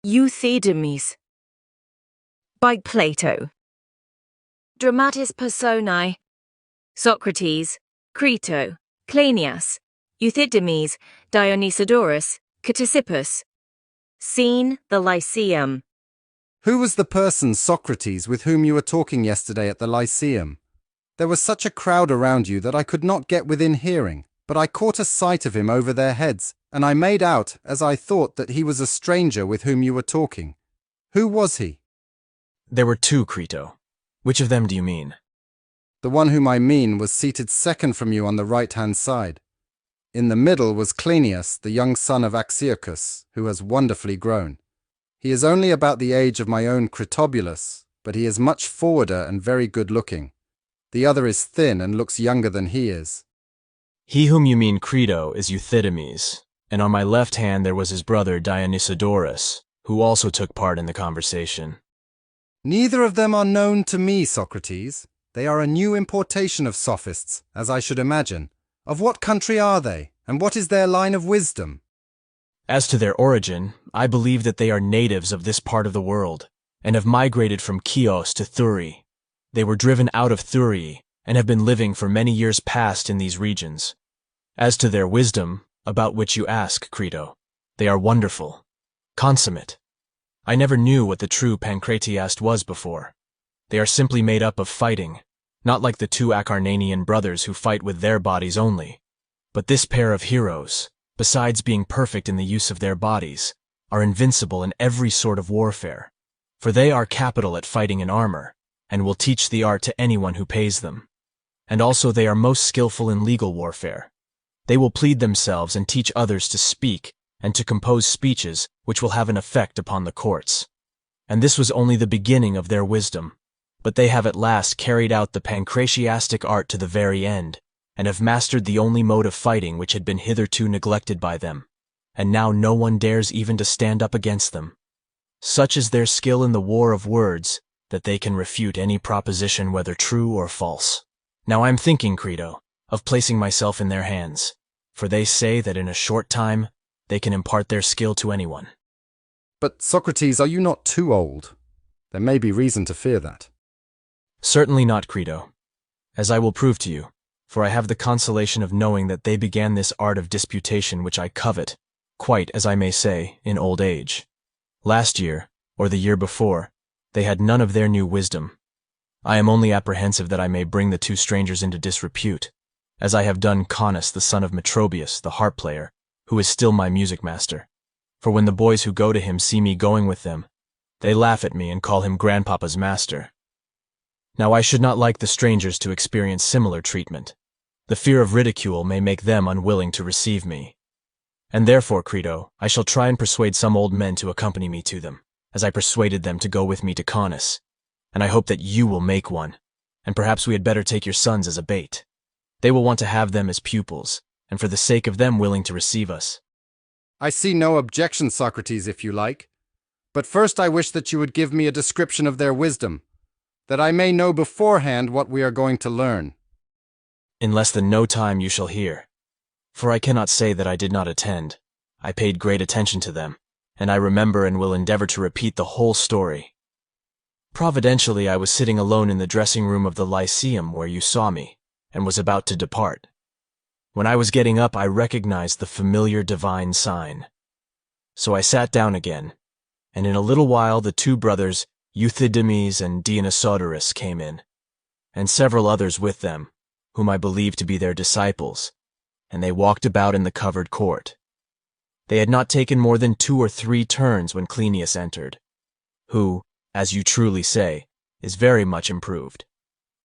Euthydemes. By Plato. Dramatis Personae. Socrates, Crito, Cleinias, Euthydemes, Dionysodorus, Ctesippus. Scene, the Lyceum. Who was the person, Socrates, with whom you were talking yesterday at the Lyceum? There was such a crowd around you that I could not get within hearing, but I caught a sight of him over their heads, and I made out, as I thought, that he was a stranger with whom you were talking. Who was he? There were two, Crito. Which of them do you mean? The one whom I mean was seated second from you on the right-hand side. In the middle was Cleinias, the young son of Axiochus, who has wonderfully grown. He is only about the age of my own Critobulus, but he is much forwarder and very good-looking. The other is thin and looks younger than he is. He whom you mean, Crito, is Euthydemes, and on my left hand there was his brother Dionysodorus, who also took part in the conversation. Neither of them are known to me, Socrates. They are a new importation of Sophists, as I should imagine. Of what country are they, and what is their line of wisdom? As to their origin, I believe that they are natives of this part of the world, and have migrated from Chios to Thurii. They were driven out of Thurii, and have been living for many years past in these regions. As to their wisdom, about which you ask, Crito, they are wonderful, consummate. I never knew what the true pankratiast was before. They are simply made up of fighting, not like the two Acarnanian brothers who fight with their bodies only. But this pair of heroes, besides being perfect in the use of their bodies, are invincible in every sort of warfare, for they are capital at fighting in armor, and will teach the art to anyone who pays them. And also they are most skillful in legal warfare. They will plead themselves and teach others to speak and to compose speeches which will have an effect upon the courts. And this was only the beginning of their wisdom, but they have at last carried out the pankratiastic art to the very end, and have mastered the only mode of fighting which had been hitherto neglected by them, and now no one dares even to stand up against them. Such is their skill in the war of words that they can refute any proposition whether true or false. Now I am thinking, Crito, of placing myself in their hands, for they say that in a short time they can impart their skill to anyone. But, Socrates, are you not too old? There may be reason to fear that. Certainly not, Crito, as I will prove to you, for I have the consolation of knowing that they began this art of disputation which I covet, quite, as I may say, in old age. Last year, or the year before, they had none of their new wisdom. I am only apprehensive that I may bring the two strangers into disrepute, as I have done Conus the son of Metrobius, the harp player, who is still my music master. For when the boys who go to him see me going with them, they laugh at me and call him grandpapa's master. Now I should not like the strangers to experience similar treatment. The fear of ridicule may make them unwilling to receive me. And therefore, Crito, I shall try and persuade some old men to accompany me to them, as I persuaded them to go with me to Conus. And I hope that you will make one, and perhaps we had better take your sons as a bait. They will want to have them as pupils, and for the sake of them willing to receive us. I see no objection, Socrates, if you like. But first I wish that you would give me a description of their wisdom, that I may know beforehand what we are going to learn. In less than no time you shall hear. For I cannot say that I did not attend. I paid great attention to them, and I remember and will endeavor to repeat the whole story. Providentially, I was sitting alone in the dressing room of the Lyceum where you saw me, and was about to depart. When I was getting up, I recognized the familiar divine sign. So I sat down again, and in a little while the two brothers, Euthydemes and Dionysodorus, came in, and several others with them, whom I believed to be their disciples, and they walked about in the covered court. They had not taken more than 2 or 3 turns when Cleinias entered, who, as you truly say, is very much improved.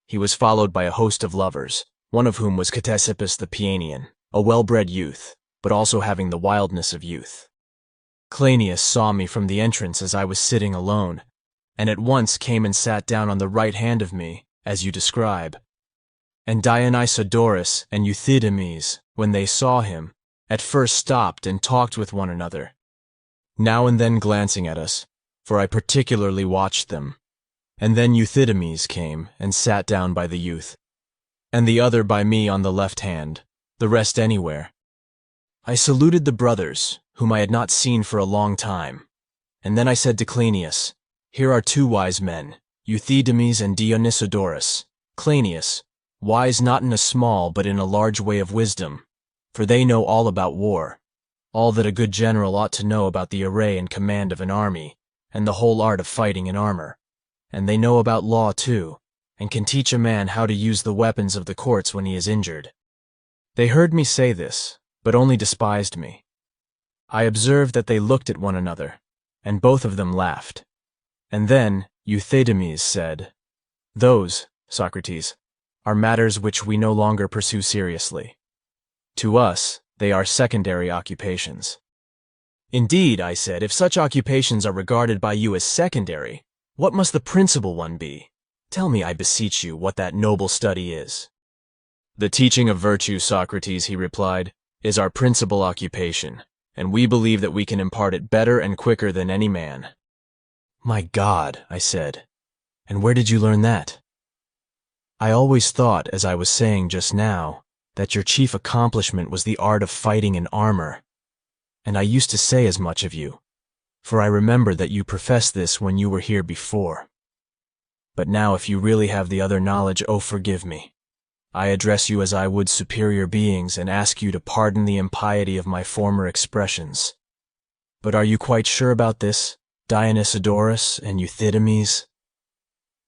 He was followed by a host of lovers, one of whom was Ctesippus the Paeanian, a well-bred youth, but also having the wildness of youth. Cleinias saw me from the entrance as I was sitting alone, and at once came and sat down on the right hand of me, as you describe. And Dionysodorus and Euthydemes, when they saw him, at first stopped and talked with one another, now and then glancing at us, for I particularly watched them. And then Euthydemes came and sat down by the youth, and the other by me on the left hand, the rest anywhere. I saluted the brothers, whom I had not seen for a long time, And then I said to Cleinias, "Here are two wise men, Euthydemes and Dionysodorus. Cleinias, wise not in a small but in a large way of wisdom, for they know all about war, all that a good general ought to know about the array and command of an army, and the whole art of fighting in armor. And they know about law too, and can teach a man how to use the weapons of the courts when he is injured." They heard me say this, but only despised me. I observed that they looked at one another, and both of them laughed. And then Euthydemes said, "Those, Socrates, are matters which we no longer pursue seriously. To us, they are secondary occupations." "Indeed," I said, "if such occupations are regarded by you as secondary, what must the principal one be? Tell me, I beseech you, what that noble study is." "The teaching of virtue, Socrates," he replied, "is our principal occupation, and we believe that we can impart it better and quicker than any man." "My God," I said, "and where did you learn that?" "I always thought, as I was saying just now, that your chief accomplishment was the art of fighting in armor, and I used to say as much of you, for I remember that you professed this when you were here before. But now if you really have the other knowledge, oh, forgive me. I address you as I would superior beings and ask you to pardon the impiety of my former expressions. But are you quite sure about this, Dionysodorus and Euthydemes?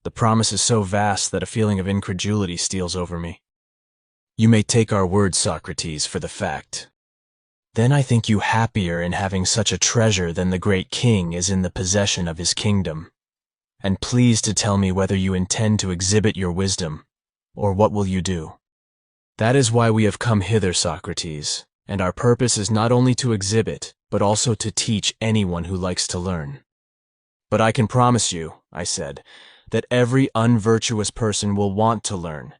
The promise is so vast that a feeling of incredulity steals over me." "You may take our word, Socrates, for the fact. Then I think you happier in having such a treasure than the great king is in the possession of his kingdom. And please to tell me whether you intend to exhibit your wisdom, or what will you do?" "That is why we have come hither, Socrates, and our purpose is not only to exhibit, but also to teach anyone who likes to learn. But I can promise you," I said, "that every unvirtuous person will want to learn.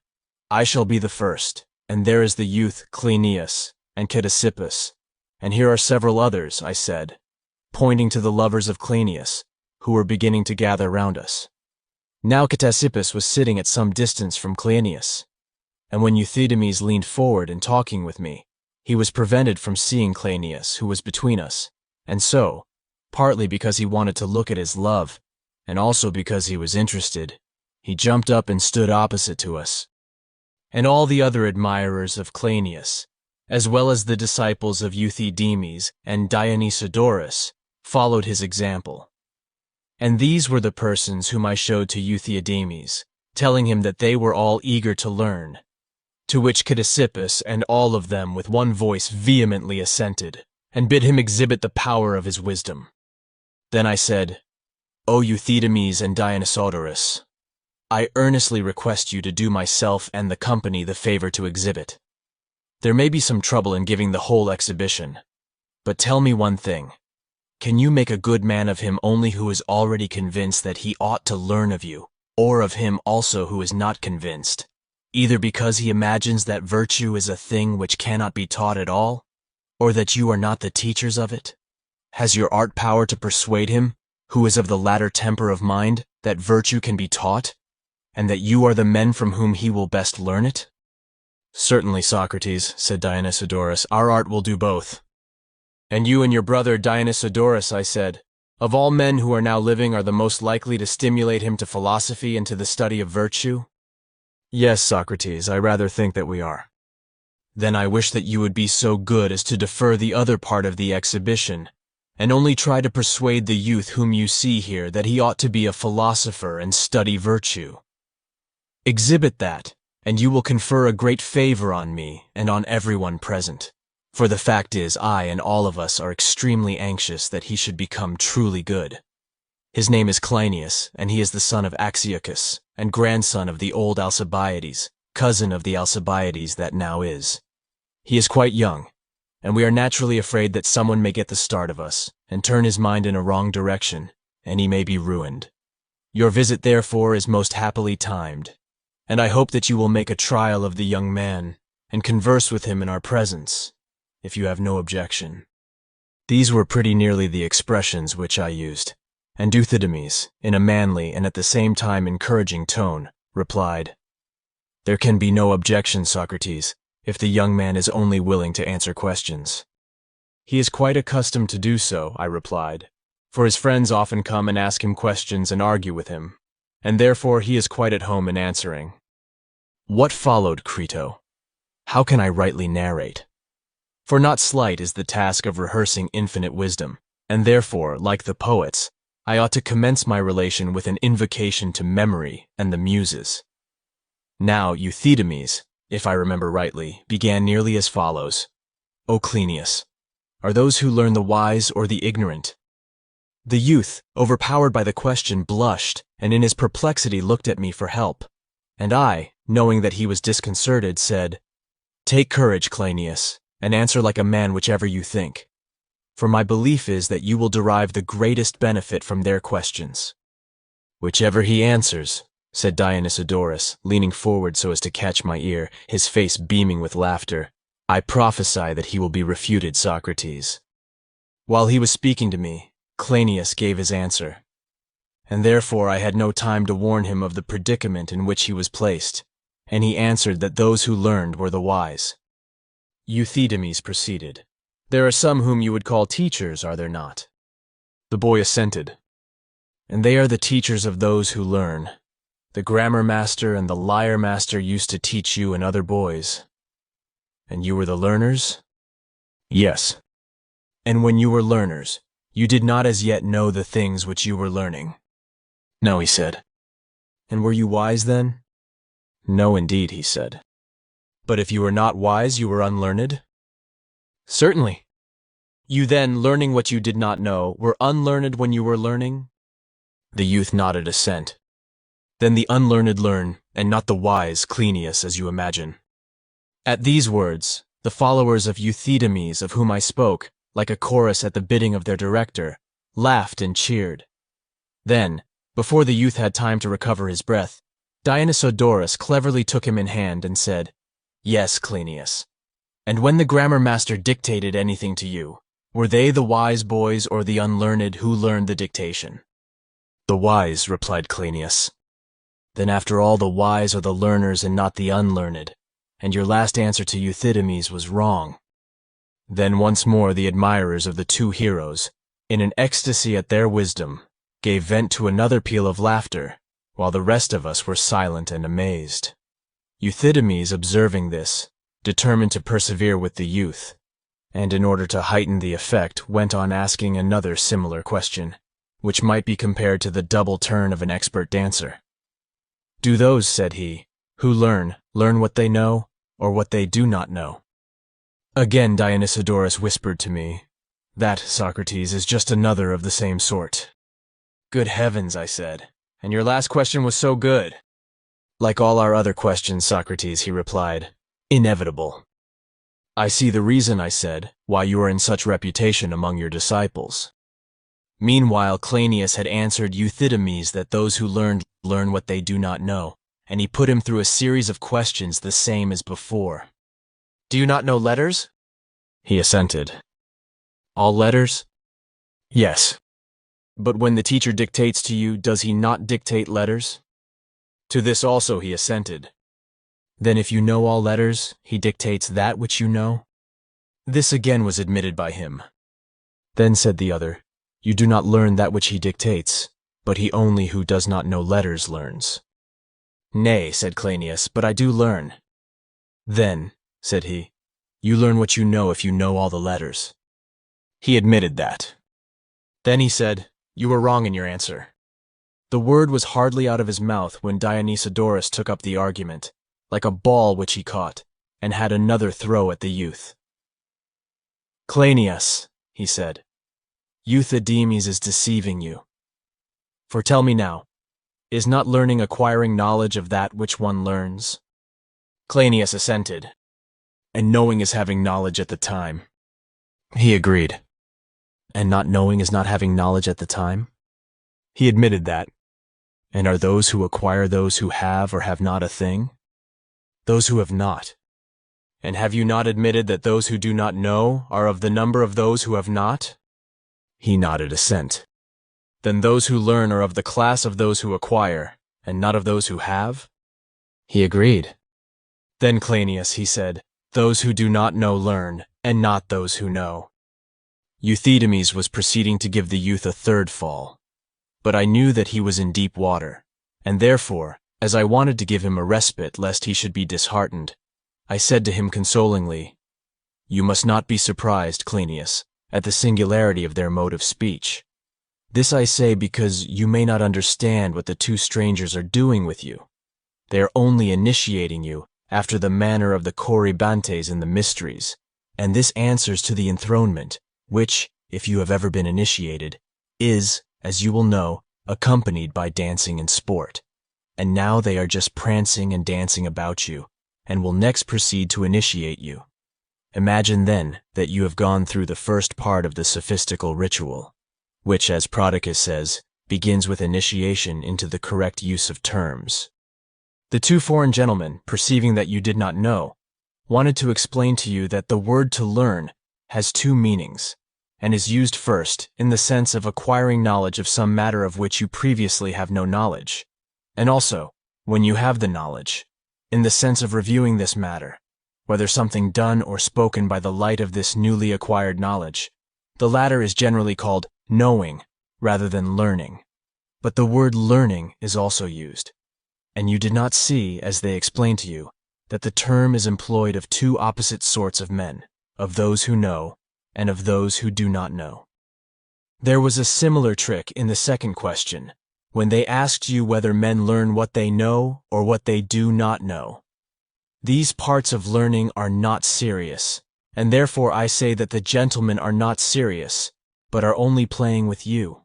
I shall be the first, and there is the youth Cleinias and Ctesippus, and here are several others," I said, pointing to the lovers of Cleinias, who were beginning to gather round us. Now Ctesippus was sitting at some distance from Cleinias, and when Euthydemes leaned forward in talking with me, he was prevented from seeing Cleinias, who was between us, and so, partly because he wanted to look at his love, and also because he was interested, he jumped up and stood opposite to us. And all the other admirers of Cleinias, as well as the disciples of Euthydemes and Dionysodorus, followed his example. And these were the persons whom I showed to Euthydemes, telling him that they were all eager to learn, to which Ctesippus and all of them with one voice vehemently assented, and bid him exhibit the power of his wisdom. Then I said, "O Euthydemes and Dionysodorus, I earnestly request you to do myself and the company the favor to exhibit. There may be some trouble in giving the whole exhibition, but tell me one thing. Can you make a good man of him only who is already convinced that he ought to learn of you, or of him also who is not convinced, either because he imagines that virtue is a thing which cannot be taught at all, or that you are not the teachers of it? Has your art power to persuade him, who is of the latter temper of mind, that virtue can be taught, and that you are the men from whom he will best learn it?" "Certainly, Socrates," said Dionysodorus, "our art will do both." "And you and your brother Dionysodorus," I said, "of all men who are now living are the most likely to stimulate him to philosophy and to the study of virtue?" "Yes, Socrates, I rather think that we are." "Then I wish that you would be so good as to defer the other part of the exhibition, and only try to persuade the youth whom you see here that he ought to be a philosopher and study virtue. Exhibit that, and you will confer a great favor on me and on everyone present. For the fact is, I and all of us are extremely anxious that he should become truly good. His name is Cleinias, and he is the son of Axiochus, and grandson of the old Alcibiades, cousin of the Alcibiades that now is. He is quite young, and we are naturally afraid that someone may get the start of us, and turn his mind in a wrong direction, and he may be ruined. Your visit, therefore, is most happily timed, and I hope that you will make a trial of the young man, and converse with him in our presence, if you have no objection." These were pretty nearly the expressions which I used, and Euthydemes, in a manly and at the same time encouraging tone, replied, "There can be no objection, Socrates, if the young man is only willing to answer questions." "He is quite accustomed to do so," I replied, for his friends often come and ask him questions and argue with him, and therefore he is quite at home in answering. What followed, Crito? How can I rightly narrate? For not slight is the task of rehearsing infinite wisdom, and therefore, like the poets, I ought to commence my relation with an invocation to memory and the muses. Now Euthydemes, if I remember rightly, began nearly as follows. O Cleinias, are those who learn the wise or the ignorant? The youth, overpowered by the question, blushed, and in his perplexity looked at me for help. And I, knowing that he was disconcerted, said, Take courage, Cleinias, and answer like a man whichever you think. For my belief is that you will derive the greatest benefit from their questions. Whichever he answers, said Dionysodorus, leaning forward so as to catch my ear, his face beaming with laughter, I prophesy that he will be refuted, Socrates. While he was speaking to me, Cleinias gave his answer, and therefore I had no time to warn him of the predicament in which he was placed, and he answered that those who learned were the wise. Euthydemes proceeded. There are some whom you would call teachers, are there not? The boy assented. And they are the teachers of those who learn. The grammar master and the lyre master used to teach you and other boys. And you were the learners? Yes. And when you were learners, you did not as yet know the things which you were learning. No, he said. And were you wise then? No, indeed, he said. But if you were not wise, you were unlearned? Certainly. You then, learning what you did not know, were unlearned when you were learning? The youth nodded assent. Then the unlearned learn, and not the wise, Cleinias, as you imagine. At these words, the followers of Euthydemes, of whom I spoke, like a chorus at the bidding of their director, laughed and cheered. Then, before the youth had time to recover his breath, Dionysodorus cleverly took him in hand and said, Yes, Cleinias. And when the grammar master dictated anything to you, were they the wise boys or the unlearned who learned the dictation? The wise, replied Cleinias. Then after all, the wise are the learners and not the unlearned, and your last answer to Euthydemes was wrong. Then once more the admirers of the two heroes, in an ecstasy at their wisdom, gave vent to another peal of laughter, while the rest of us were silent and amazed. Euthydemes, observing this, determined to persevere with the youth, and in order to heighten the effect, went on asking another similar question, which might be compared to the double turn of an expert dancer. Do those, said he, who learn what they know, or what they do not know? Again Dionysodorus whispered to me, That, Socrates, is just another of the same sort. Good heavens, I said, and your last question was so good. Like all our other questions, Socrates, he replied, inevitable. I see the reason, I said, why you are in such reputation among your disciples. Meanwhile, Cleinias had answered Euthydemes that those who learn what they do not know, and he put him through a series of questions the same as before. Do you not know letters? He assented. All letters? Yes. But when the teacher dictates to you, does he not dictate letters? To this also he assented. Then if you know all letters, he dictates that which you know? This again was admitted by him. Then said the other, You do not learn that which he dictates, but he only who does not know letters learns. Nay, said Cleinias, but I do learn. Then, said he, you learn what you know if you know all the letters. He admitted that. Then he said, You were wrong in your answer. The word was hardly out of his mouth when Dionysodorus took up the argument, like a ball which he caught, and had another throw at the youth. Cleinias, he said, Euthydemes is deceiving you. For tell me now, is not learning acquiring knowledge of that which one learns? Cleinias assented. And knowing is having knowledge at the time. He agreed. And not knowing is not having knowledge at the time? He admitted that. And are those who acquire those who have or have not a thing? Those who have not. And have you not admitted that those who do not know are of the number of those who have not? He nodded assent. Then those who learn are of the class of those who acquire, and not of those who have? He agreed. Then Cleinias, he said, those who do not know learn, and not those who know. Euthydemes was proceeding to give the youth a third fall. But I knew that he was in deep water, and therefore, as I wanted to give him a respite lest he should be disheartened, I said to him consolingly, "You must not be surprised, Cleinias, at the singularity of their mode of speech. This I say because you may not understand what the two strangers are doing with you. They are only initiating you after the manner of the Corybantes in the mysteries, and this answers to the enthronement, which, if you have ever been initiated, is, as you will know, accompanied by dancing and sport. And now they are just prancing and dancing about you, and will next proceed to initiate you. Imagine then that you have gone through the first part of the sophistical ritual, which, as Prodicus says, begins with initiation into the correct use of terms. The two foreign gentlemen, perceiving that you did not know, wanted to explain to you that the word to learn has two meanings, and is used first in the sense of acquiring knowledge of some matter of which you previously have no knowledge, and also, when you have the knowledge, in the sense of reviewing this matter, whether something done or spoken by the light of this newly acquired knowledge. The latter is generally called knowing rather than learning. But the word learning is also used, and you did not see, as they explained to you, that the term is employed of two opposite sorts of men, of those who know and of those who do not know. There was a similar trick in the second question, when they asked you whether men learn what they know or what they do not know. These parts of learning are not serious, and therefore I say that the gentlemen are not serious, but are only playing with you.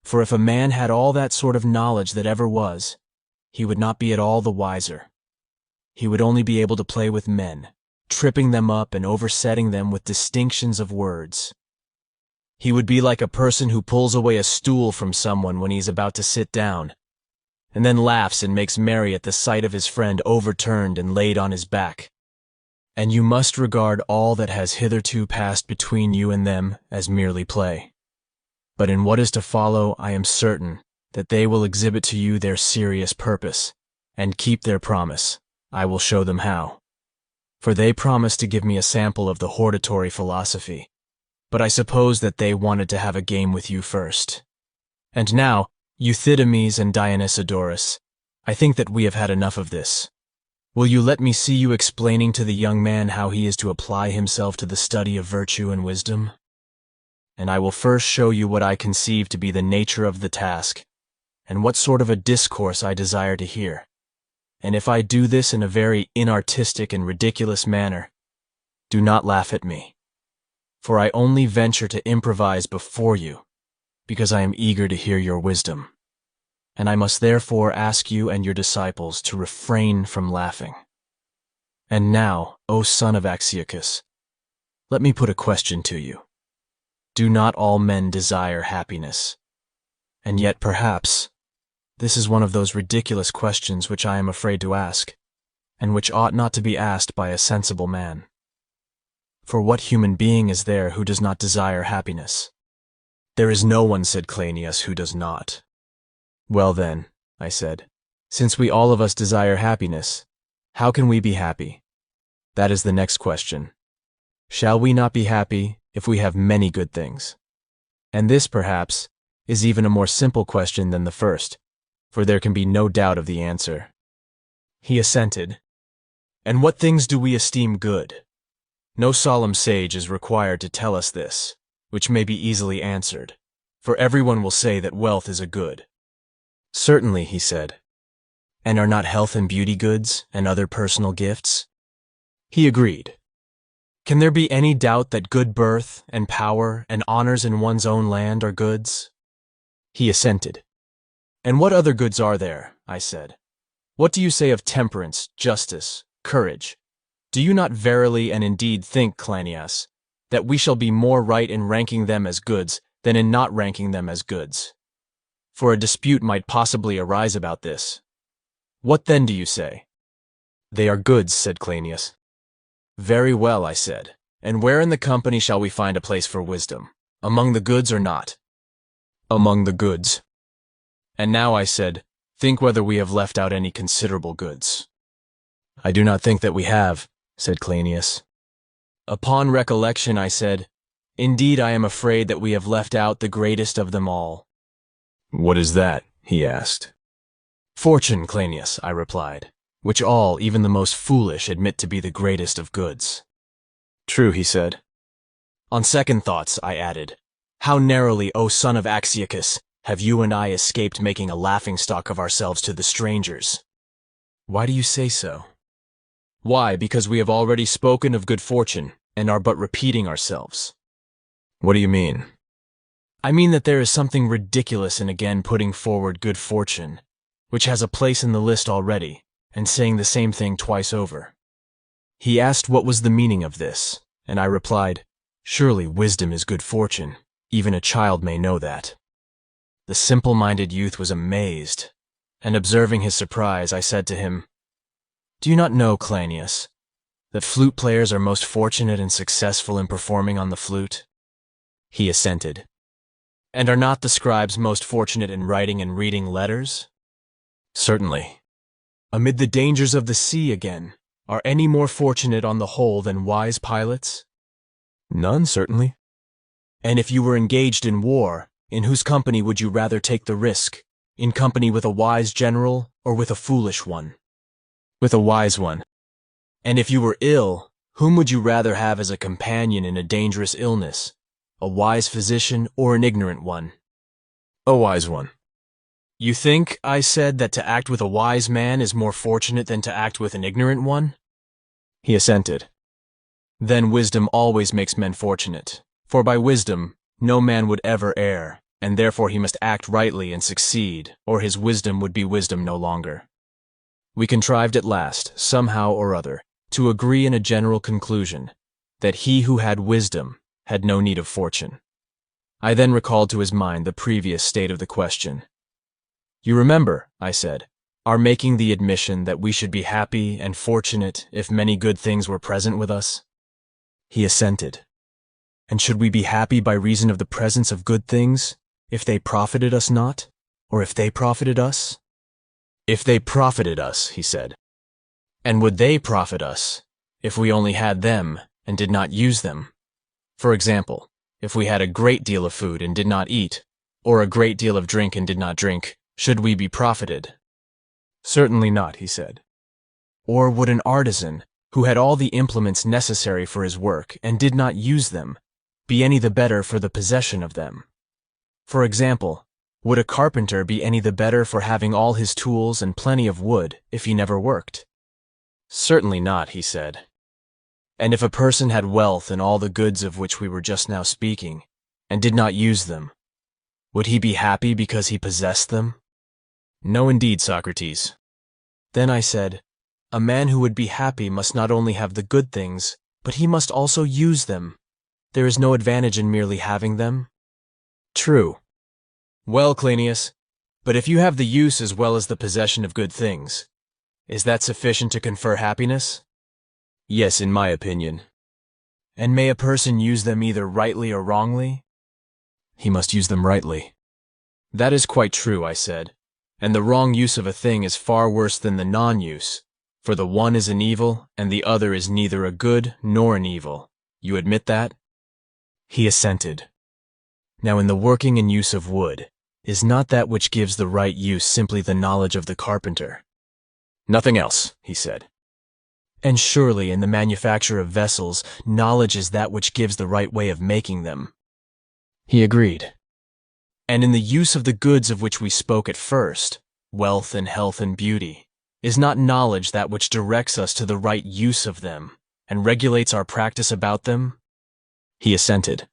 For if a man had all that sort of knowledge that ever was, he would not be at all the wiser. He would only be able to play with men, tripping them up and oversetting them with distinctions of words. He would be like a person who pulls away a stool from someone when he is about to sit down, and then laughs and makes merry at the sight of his friend overturned and laid on his back. And you must regard all that has hitherto passed between you and them as merely play. But in what is to follow, I am certain that they will exhibit to you their serious purpose, and keep their promise. I will show them how. For they promised to give me a sample of the hortatory philosophy, but I suppose that they wanted to have a game with you first. And now, Euthydemes and Dionysodorus, I think that we have had enough of this. Will you let me see you explaining to the young man how he is to apply himself to the study of virtue and wisdom? And I will first show you what I conceive to be the nature of the task, and what sort of a discourse I desire to hear. And if I do this in a very inartistic and ridiculous manner, do not laugh at me, for I only venture to improvise before you, because I am eager to hear your wisdom, and I must therefore ask you and your disciples to refrain from laughing. And now, O son of Axiochus, let me put a question to you. Do not all men desire happiness? And yet, perhaps, this is one of those ridiculous questions which I am afraid to ask, and which ought not to be asked by a sensible man. For what human being is there who does not desire happiness? There is no one, said Cleinias, who does not. Well then, I said, since we all of us desire happiness, how can we be happy? That is the next question. Shall we not be happy if we have many good things? And this, perhaps, is even a more simple question than the first, for there can be no doubt of the answer. He assented. And what things do we esteem good? No solemn sage is required to tell us this, which may be easily answered, for everyone will say that wealth is a good. Certainly, he said. And are not health and beauty goods, and other personal gifts? He agreed. Can there be any doubt that good birth, and power, and honors in one's own land are goods? He assented. And what other goods are there? I said. What do you say of temperance, justice, courage? Do you not verily and indeed think, Cleinias, that we shall be more right in ranking them as goods than in not ranking them as goods? For a dispute might possibly arise about this. What then do you say? They are goods, said Cleinias. Very well, I said. And where in the company shall we find a place for wisdom? Among the goods or not? Among the goods. And now, I said, think whether we have left out any considerable goods. I do not think that we have, said Cleinias. Upon recollection, I said, Indeed, I am afraid that we have left out the greatest of them all. What is that? He asked. Fortune, Cleinias, I replied, which all, even the most foolish, admit to be the greatest of goods. True, he said. On second thoughts, I added, how narrowly, O son of Axiochus, have you and I escaped making a laughingstock of ourselves to the strangers? Why do you say so? Why, because we have already spoken of good fortune, and are but repeating ourselves. What do you mean? I mean that there is something ridiculous in again putting forward good fortune, which has a place in the list already, and saying the same thing twice over. He asked what was the meaning of this, and I replied, surely wisdom is good fortune. Even a child may know that. The simple-minded youth was amazed, and observing his surprise, I said to him, do you not know, Cleinias, that flute players are most fortunate and successful in performing on the flute? He assented. And are not the scribes most fortunate in writing and reading letters? Certainly. Amid the dangers of the sea again, are any more fortunate on the whole than wise pilots? None, certainly. And if you were engaged in war, in whose company would you rather take the risk? In company with a wise general or with a foolish one? With a wise one. And if you were ill, whom would you rather have as a companion in a dangerous illness? A wise physician or an ignorant one? A wise one. You think, I said, that to act with a wise man is more fortunate than to act with an ignorant one? He assented. Then wisdom always makes men fortunate, for by wisdom no man would ever err, and therefore he must act rightly and succeed, or his wisdom would be wisdom no longer. We contrived at last, somehow or other, to agree in a general conclusion, that he who had wisdom had no need of fortune. I then recalled to his mind the previous state of the question. You remember, I said, our making the admission that we should be happy and fortunate if many good things were present with us? He assented. And should we be happy by reason of the presence of good things, if they profited us not, or if they profited us? If they profited us, he said. And would they profit us, if we only had them and did not use them? For example, if we had a great deal of food and did not eat, or a great deal of drink and did not drink, should we be profited? Certainly not, he said. Or would an artisan, who had all the implements necessary for his work and did not use them, be any the better for the possession of them? For example, would a carpenter be any the better for having all his tools and plenty of wood if he never worked? Certainly not, he said. And if a person had wealth and all the goods of which we were just now speaking, and did not use them, would he be happy because he possessed them? No, indeed, Socrates. Then I said, a man who would be happy must not only have the good things, but he must also use them. There is no advantage in merely having them. True. Well, Cleinias, but if you have the use as well as the possession of good things, is that sufficient to confer happiness? Yes, in my opinion. And may a person use them either rightly or wrongly? He must use them rightly. That is quite true, I said, and the wrong use of a thing is far worse than the non-use, for the one is an evil and the other is neither a good nor an evil. You admit that? He assented. Now in the working and use of wood, is not that which gives the right use simply the knowledge of the carpenter? Nothing else, he said. And surely in the manufacture of vessels, knowledge is that which gives the right way of making them. He agreed. And in the use of the goods of which we spoke at first, wealth and health and beauty, is not knowledge that which directs us to the right use of them, and regulates our practice about them? He assented.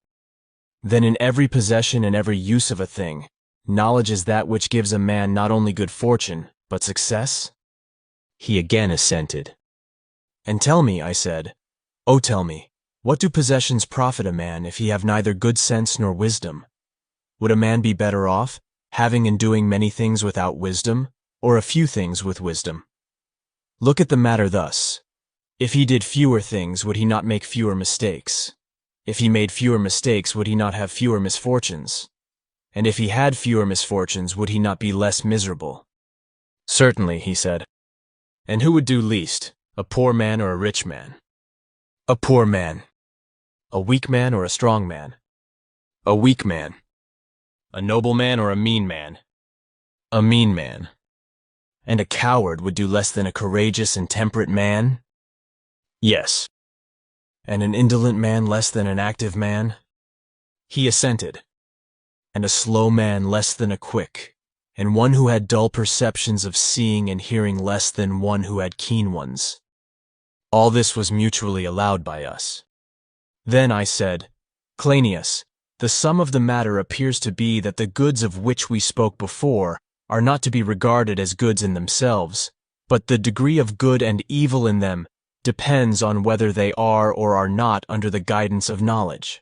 Then in every possession and every use of a thing, knowledge is that which gives a man not only good fortune, but success? He again assented. And tell me, I said, oh tell me, what do possessions profit a man if he have neither good sense nor wisdom? Would a man be better off, having and doing many things without wisdom, or a few things with wisdom? Look at the matter thus. If he did fewer things, would he not make fewer mistakes? If he made fewer mistakes, would he not have fewer misfortunes? And if he had fewer misfortunes, would he not be less miserable? Certainly, he said. And who would do least, a poor man or a rich man? A poor man. A weak man or a strong man? A weak man. A noble man or a mean man? A mean man. And a coward would do less than a courageous and temperate man? Yes. And an indolent man less than an active man? He assented. And a slow man less than a quick, and one who had dull perceptions of seeing and hearing less than one who had keen ones. All this was mutually allowed by us. Then I said, Cleinias, the sum of the matter appears to be that the goods of which we spoke before are not to be regarded as goods in themselves, but the degree of good and evil in them depends on whether they are or are not under the guidance of knowledge.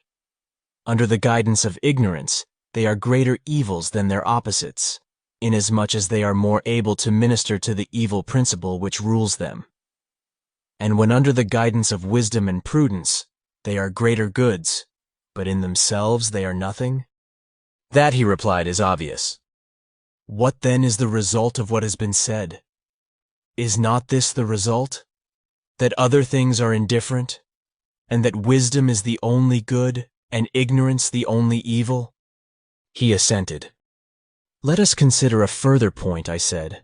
Under the guidance of ignorance, they are greater evils than their opposites, inasmuch as they are more able to minister to the evil principle which rules them. And when under the guidance of wisdom and prudence, they are greater goods, but in themselves they are nothing? That, he replied, is obvious. What then is the result of what has been said? Is not this the result? That other things are indifferent, and that wisdom is the only good, and ignorance the only evil? He assented. Let us consider a further point, I said.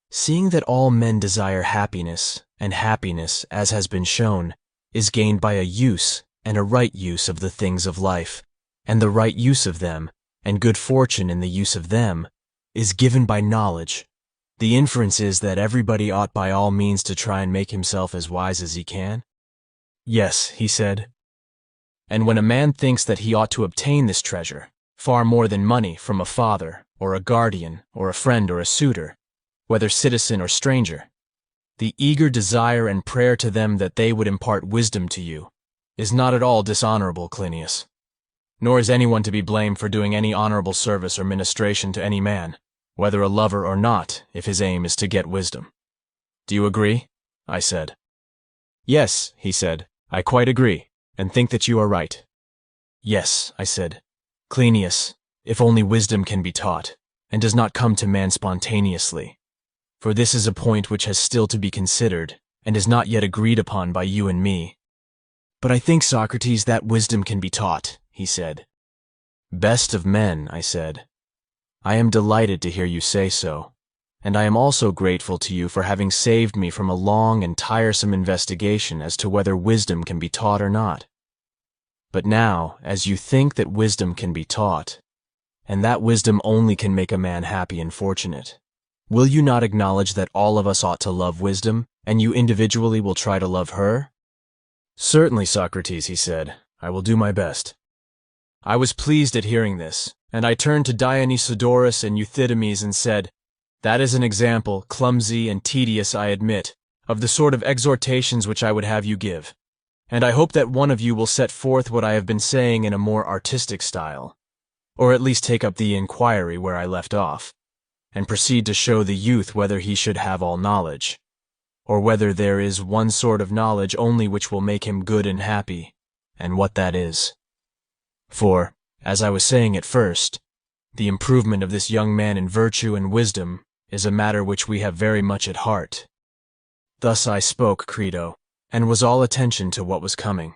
Seeing that all men desire happiness, and happiness, as has been shown, is gained by a use and a right use of the things of life, and the right use of them, and good fortune in the use of them, is given by knowledge, the inference is that everybody ought by all means to try and make himself as wise as he can? Yes, he said. And when a man thinks that he ought to obtain this treasure, far more than money, from a father, or a guardian, or a friend, or a suitor, whether citizen or stranger, the eager desire and prayer to them that they would impart wisdom to you is not at all dishonorable, Cleinias. Nor is anyone to be blamed for doing any honorable service or ministration to any man, whether a lover or not, if his aim is to get wisdom. Do you agree? I said. Yes, he said, I quite agree, and think that you are right. Yes, I said. Cleinias, if only wisdom can be taught, and does not come to man spontaneously, for this is a point which has still to be considered, and is not yet agreed upon by you and me. But I think, Socrates, that wisdom can be taught, he said. Best of men, I said. I am delighted to hear you say so, and I am also grateful to you for having saved me from a long and tiresome investigation as to whether wisdom can be taught or not. But now, as you think that wisdom can be taught, and that wisdom only can make a man happy and fortunate, will you not acknowledge that all of us ought to love wisdom, and you individually will try to love her? Certainly, Socrates, he said, I will do my best. I was pleased at hearing this, and I turned to Dionysodorus and Euthydemes and said, that is an example, clumsy and tedious, I admit, of the sort of exhortations which I would have you give, and I hope that one of you will set forth what I have been saying in a more artistic style, or at least take up the inquiry where I left off, and proceed to show the youth whether he should have all knowledge, or whether there is one sort of knowledge only which will make him good and happy, and what that is. For, as I was saying at first, the improvement of this young man in virtue and wisdom is a matter which we have very much at heart. Thus I spoke, Crito, and was all attention to what was coming.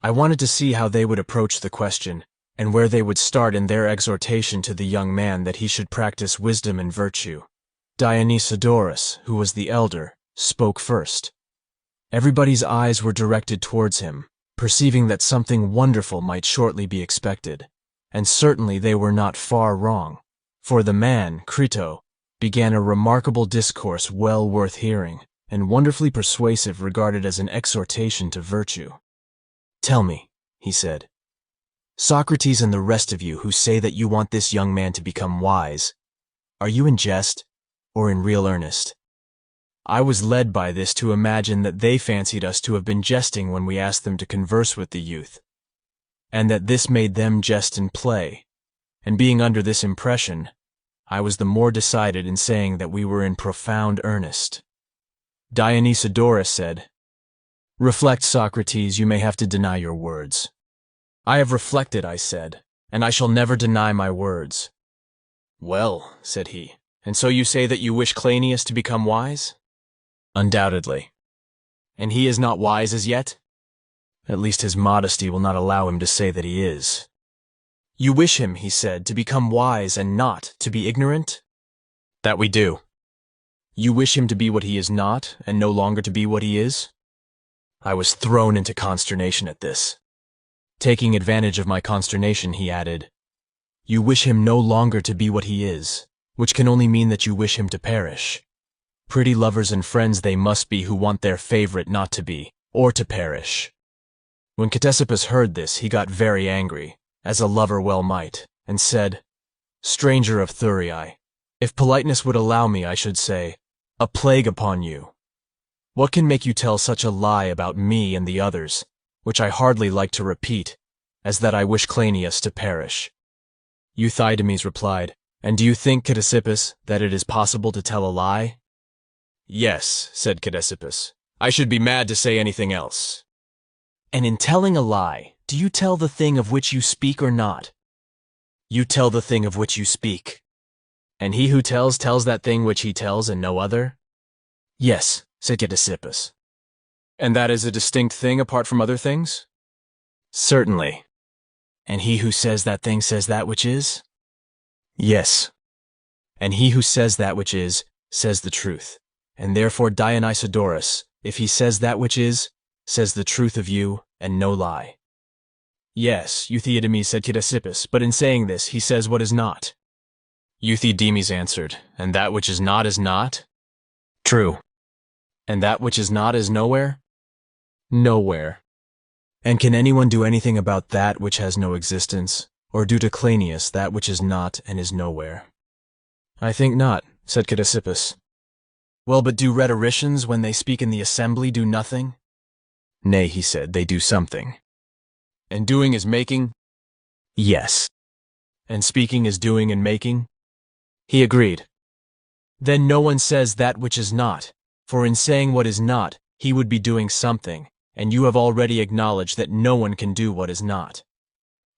I wanted to see how they would approach the question, and where they would start in their exhortation to the young man that he should practice wisdom and virtue. Dionysodorus, who was the elder, spoke first. Everybody's eyes were directed towards him, perceiving that something wonderful might shortly be expected, and certainly they were not far wrong, for the man, Crito, began a remarkable discourse well worth hearing, and wonderfully persuasive, regarded as an exhortation to virtue. Tell me, he said, Socrates and the rest of you who say that you want this young man to become wise, are you in jest or in real earnest? I was led by this to imagine that they fancied us to have been jesting when we asked them to converse with the youth, and that this made them jest and play, and being under this impression, I was the more decided in saying that we were in profound earnest. Dionysodorus said, Reflect, Socrates, you may have to deny your words. I have reflected, I said, and I shall never deny my words. Well, said he, and so you say that you wish Cleinias to become wise? Undoubtedly. And he is not wise as yet? At least his modesty will not allow him to say that he is. You wish him, he said, to become wise and not to be ignorant? That we do. You wish him to be what he is not, and no longer to be what he is? I was thrown into consternation at this. Taking advantage of my consternation, he added, You wish him no longer to be what he is, which can only mean that you wish him to perish. Pretty lovers and friends they must be who want their favorite not to be, or to perish. When Ctesippus heard this, he got very angry, as a lover well might, and said, Stranger of Thurii, if politeness would allow me, I should say, a plague upon you. What can make you tell such a lie about me and the others, which I hardly like to repeat, as that I wish Cleinias to perish? Euthydemes replied, And do you think, Ctesippus, that it is possible to tell a lie? Yes, said Ctesippus. I should be mad to say anything else. And in telling a lie, do you tell the thing of which you speak or not? You tell the thing of which you speak. And he who tells that thing which he tells and no other? Yes, said Ctesippus. And that is a distinct thing apart from other things? Certainly. And he who says that thing says that which is? Yes. And he who says that which is, says the truth. And therefore Dionysodorus, if he says that which is, says the truth of you, and no lie. Yes, Euthydemes, said Ctesippus, but in saying this, he says what is not. Euthydemes answered, And that which is not? True. And that which is not is nowhere? Nowhere. And can anyone do anything about that which has no existence, or do to Cleinias that which is not and is nowhere? I think not, said Ctesippus. Well, but do rhetoricians, when they speak in the assembly, do nothing? Nay, he said, they do something. And doing is making? Yes. And speaking is doing and making? He agreed. Then no one says that which is not, for in saying what is not, he would be doing something, and you have already acknowledged that no one can do what is not.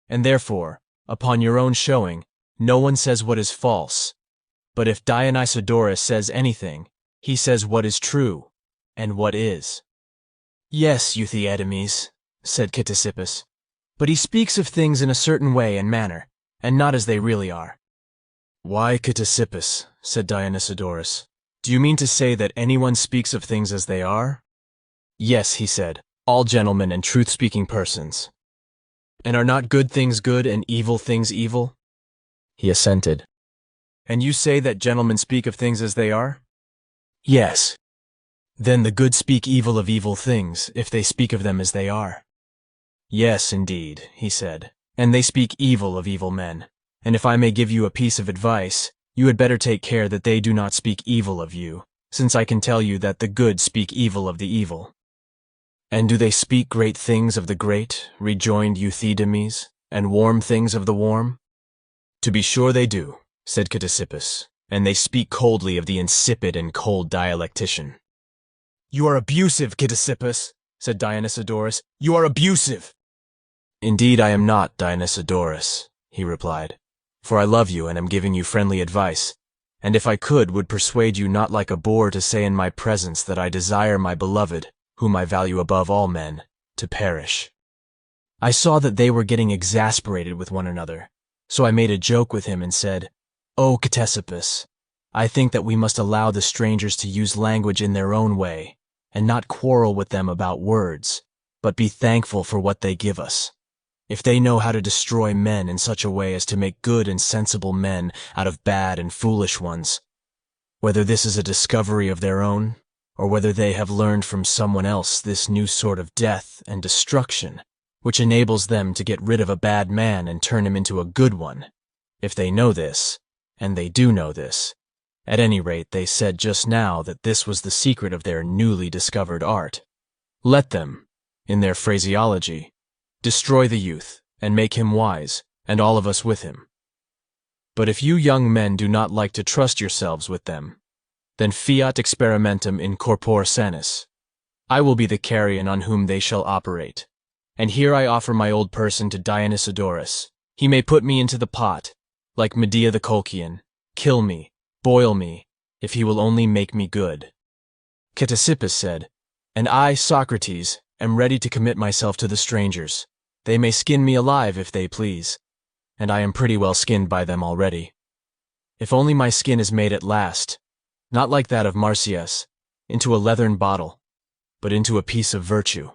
And therefore, upon your own showing, no one says what is false. But if Dionysodorus says anything, he says what is true, and what is. Yes, Euthydemes, said Ctesippus, but he speaks of things in a certain way and manner, and not as they really are. Why, Ctesippus, said Dionysodorus, do you mean to say that anyone speaks of things as they are? Yes, he said, all gentlemen and truth-speaking persons. And are not good things good and evil things evil? He assented. And you say that gentlemen speak of things as they are? Yes. Then the good speak evil of evil things, if they speak of them as they are. Yes, indeed, he said, and they speak evil of evil men. And if I may give you a piece of advice, you had better take care that they do not speak evil of you, since I can tell you that the good speak evil of the evil. And do they speak great things of the great, rejoined Euthydemes, and warm things of the warm? To be sure they do, said Ctesippus, and they speak coldly of the insipid and cold dialectician. You are abusive, Ctesippus, said Dionysodorus. You are abusive. Indeed I am not, Dionysodorus, he replied, for I love you and am giving you friendly advice, and if I could, would persuade you not like a boor to say in my presence that I desire my beloved, whom I value above all men, to perish. I saw that they were getting exasperated with one another, so I made a joke with him and said, O Ctesippus, I think that we must allow the strangers to use language in their own way, and not quarrel with them about words, but be thankful for what they give us. If they know how to destroy men in such a way as to make good and sensible men out of bad and foolish ones, whether this is a discovery of their own, or whether they have learned from someone else this new sort of death and destruction, which enables them to get rid of a bad man and turn him into a good one, if they know this, and they do know this, at any rate they said just now that this was the secret of their newly discovered art. Let them, in their phraseology, destroy the youth, and make him wise, and all of us with him. But if you young men do not like to trust yourselves with them, then fiat experimentum in corpore sanis. I will be the carrion on whom they shall operate. And here I offer my old person to Dionysodorus. He may put me into the pot, like Medea the Colchian, kill me, boil me, if he will only make me good. Ctesippus said, And I, Socrates, am ready to commit myself to the strangers. They may skin me alive if they please, and I am pretty well skinned by them already. If only my skin is made at last, not like that of Marsyas, into a leathern bottle, but into a piece of virtue.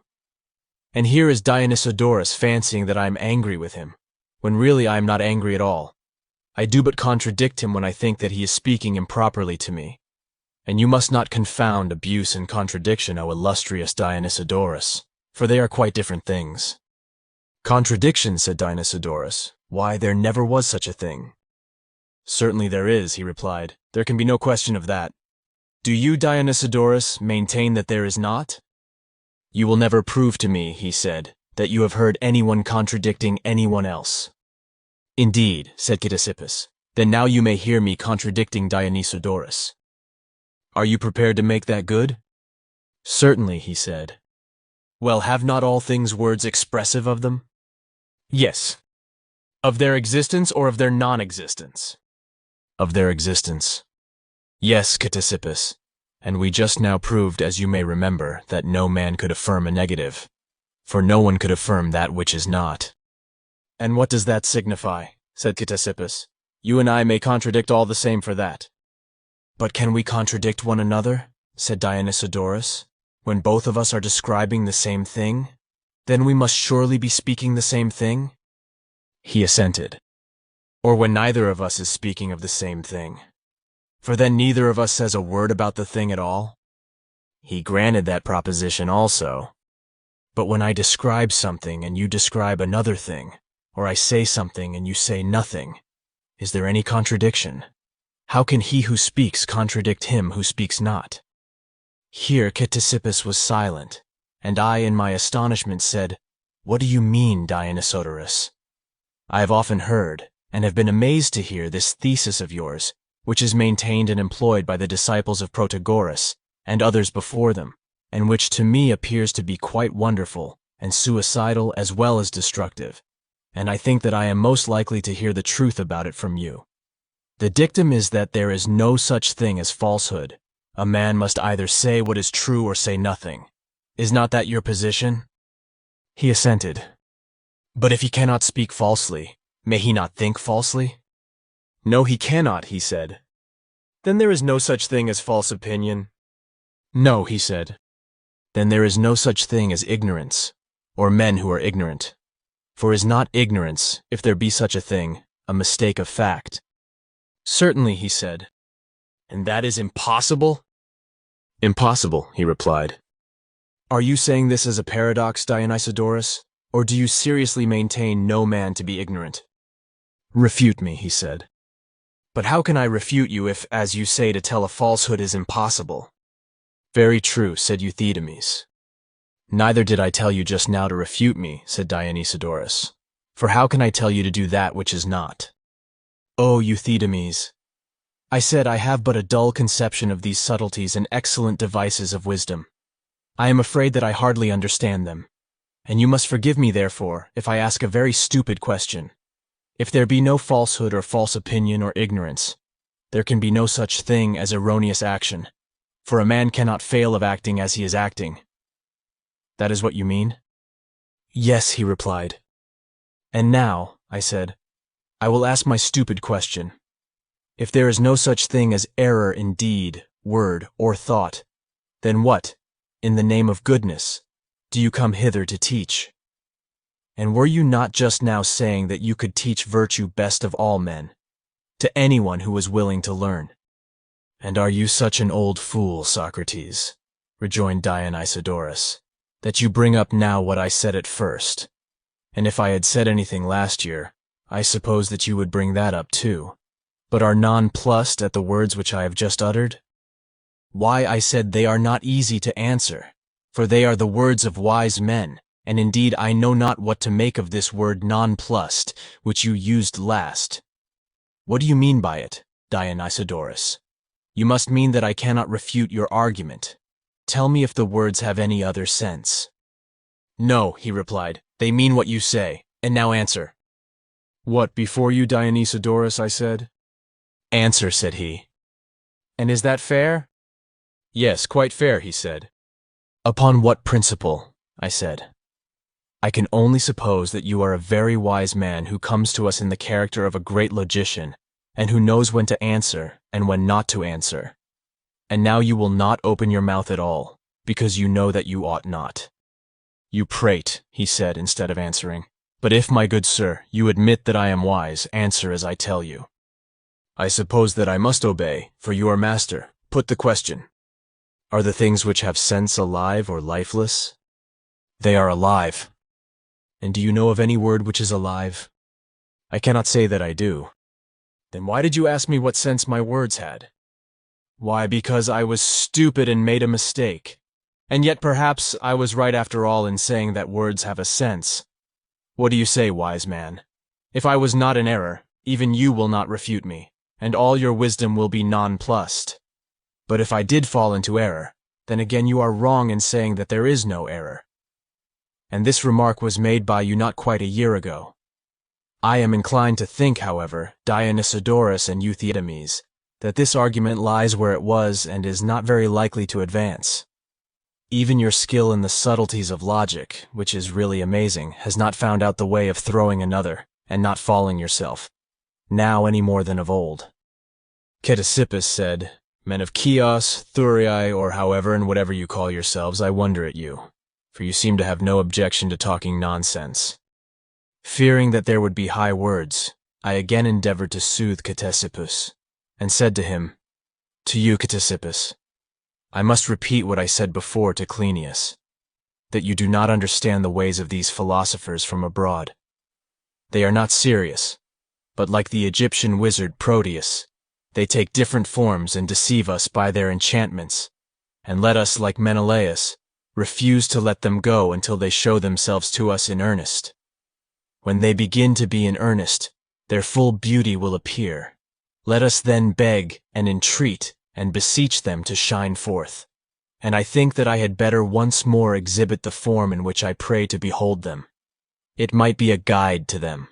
And here is Dionysodorus fancying that I am angry with him, when really I am not angry at all. I do but contradict him when I think that he is speaking improperly to me. And you must not confound abuse and contradiction, O illustrious Dionysodorus, for they are quite different things. Contradiction, said Dionysodorus. Why, there never was such a thing. Certainly there is, he replied. There can be no question of that. Do you, Dionysodorus, maintain that there is not? You will never prove to me, he said, that you have heard anyone contradicting anyone else. Indeed, said Ctesippus. Then now you may hear me contradicting Dionysodorus. Are you prepared to make that good? Certainly, he said. Well, have not all things words expressive of them? Yes. Of their existence or of their non-existence? Of their existence. Yes, Ctesippus. And we just now proved, as you may remember, that no man could affirm a negative, for no one could affirm that which is not. And what does that signify? Said Ctesippus. You and I may contradict all the same for that. But can we contradict one another? Said Dionysodorus. When both of us are describing the same thing, then we must surely be speaking the same thing? He assented. Or when neither of us is speaking of the same thing, for then neither of us says a word about the thing at all? He granted that proposition also. But when I describe something and you describe another thing, or I say something and you say nothing, is there any contradiction? How can he who speaks contradict him who speaks not? Here Ctesippus was silent, and I in my astonishment said, What do you mean, Dionysodorus? I have often heard, and have been amazed to hear, this thesis of yours, which is maintained and employed by the disciples of Protagoras and others before them, and which to me appears to be quite wonderful and suicidal as well as destructive, and I think that I am most likely to hear the truth about it from you. The dictum is that there is no such thing as falsehood. A man must either say what is true or say nothing. Is not that your position? He assented. But if he cannot speak falsely, may he not think falsely? No, he cannot, he said. Then there is no such thing as false opinion? No, he said. Then there is no such thing as ignorance, or men who are ignorant. For is not ignorance, if there be such a thing, a mistake of fact? Certainly, he said. And that is impossible? Impossible, he replied. Are you saying this as a paradox, Dionysodorus, or do you seriously maintain no man to be ignorant? Refute me, he said. But how can I refute you if, as you say, to tell a falsehood is impossible? Very true, said Euthydemes. Neither did I tell you just now to refute me, said Dionysodorus. For how can I tell you to do that which is not? O Euthydemes, I said I have but a dull conception of these subtleties and excellent devices of wisdom. I am afraid that I hardly understand them, and you must forgive me, therefore, if I ask a very stupid question. If there be no falsehood or false opinion or ignorance, there can be no such thing as erroneous action, for a man cannot fail of acting as he is acting. That is what you mean? Yes, he replied. And now, I said, I will ask my stupid question. If there is no such thing as error in deed, word, or thought, then what, in the name of goodness, do you come hither to teach? And were you not just now saying that you could teach virtue best of all men, to anyone who was willing to learn? And are you such an old fool, Socrates, rejoined Dionysodorus, that you bring up now what I said at first? And if I had said anything last year, I suppose that you would bring that up too, but are nonplussed at the words which I have just uttered? Why, I said, they are not easy to answer, for they are the words of wise men, and indeed I know not what to make of this word nonplussed, which you used last. What do you mean by it, Dionysodorus? You must mean that I cannot refute your argument. Tell me if the words have any other sense. No, he replied, they mean what you say, and now answer. What, before you, Dionysodorus, I said? Answer, said he. And is that fair? Yes, quite fair, he said. Upon what principle? I said. I can only suppose that you are a very wise man who comes to us in the character of a great logician, and who knows when to answer and when not to answer. And now you will not open your mouth at all, because you know that you ought not. You prate, he said instead of answering. But if, my good sir, you admit that I am wise, answer as I tell you. I suppose that I must obey, for you are master. Put the question. Are the things which have sense alive or lifeless? They are alive. And do you know of any word which is alive? I cannot say that I do. Then why did you ask me what sense my words had? Why, because I was stupid and made a mistake. And yet perhaps I was right after all in saying that words have a sense. What do you say, wise man? If I was not in error, even you will not refute me, and all your wisdom will be nonplussed. But if I did fall into error, then again you are wrong in saying that there is no error. And this remark was made by you not quite a year ago. I am inclined to think, however, Dionysodorus and Euthydemes, that this argument lies where it was and is not very likely to advance. Even your skill in the subtleties of logic, which is really amazing, has not found out the way of throwing another, and not falling yourself, now any more than of old. Ctesippus said, Men of Chios, Thurii, or however and whatever you call yourselves, I wonder at you, for you seem to have no objection to talking nonsense. Fearing that there would be high words, I again endeavored to soothe Ctesippus, and said to him, To you, Ctesippus, I must repeat what I said before to Cleinias, that you do not understand the ways of these philosophers from abroad. They are not serious, but like the Egyptian wizard Proteus, they take different forms and deceive us by their enchantments, and let us, like Menelaus, refuse to let them go until they show themselves to us in earnest. When they begin to be in earnest, their full beauty will appear. Let us then beg and entreat and beseech them to shine forth. And I think that I had better once more exhibit the form in which I pray to behold them. It might be a guide to them.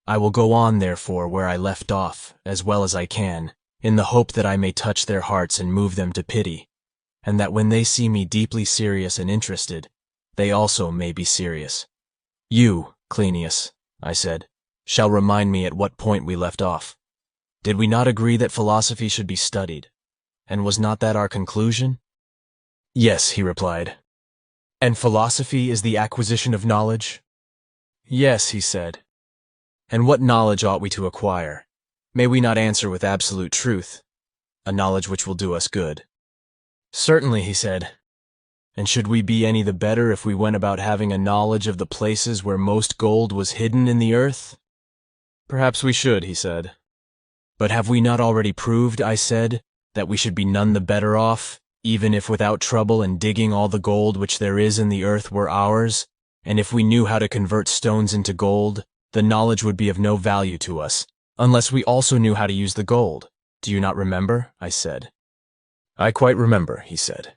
I will go on, therefore, where I left off, as well as I can, in the hope that I may touch their hearts and move them to pity, and that when they see me deeply serious and interested, they also may be serious. You, Cleinias, I said, shall remind me at what point we left off. Did we not agree that philosophy should be studied? And was not that our conclusion? Yes, he replied. And philosophy is the acquisition of knowledge? Yes, he said. And what knowledge ought we to acquire? May we not answer with absolute truth, a knowledge which will do us good? Certainly, he said. And should we be any the better if we went about having a knowledge of the places where most gold was hidden in the earth? Perhaps we should, he said. But have we not already proved, I said, that we should be none the better off, even if without trouble and digging all the gold which there is in the earth were ours, and if we knew how to convert stones into gold, the knowledge would be of no value to us, unless we also knew how to use the gold. Do you not remember? I said. I quite remember, he said.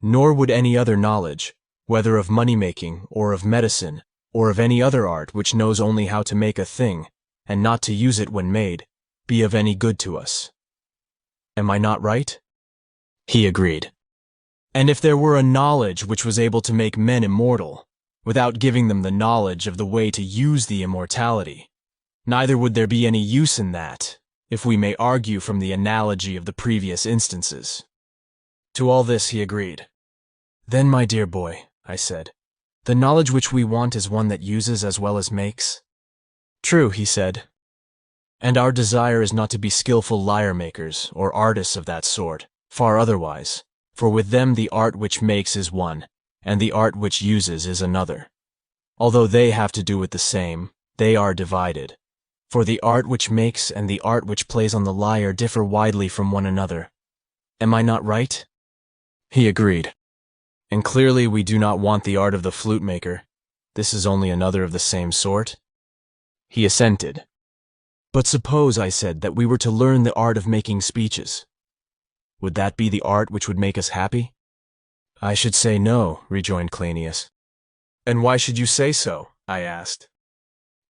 Nor would any other knowledge, whether of money-making, or of medicine, or of any other art which knows only how to make a thing, and not to use it when made, be of any good to us. Am I not right? He agreed. And if there were a knowledge which was able to make men immortal, without giving them the knowledge of the way to use the immortality, neither would there be any use in that, if we may argue from the analogy of the previous instances. To all this he agreed. Then, my dear boy, I said, the knowledge which we want is one that uses as well as makes. True, he said. And our desire is not to be skillful lyre-makers or artists of that sort, far otherwise, for with them the art which makes is one, and the art which uses is another. Although they have to do with the same, they are divided. For the art which makes and the art which plays on the lyre differ widely from one another. Am I not right? He agreed. And clearly we do not want the art of the flute-maker. This is only another of the same sort. He assented. But suppose, I said, that we were to learn the art of making speeches. Would that be the art which would make us happy? I should say no, rejoined Cleinias. And why should you say so? I asked.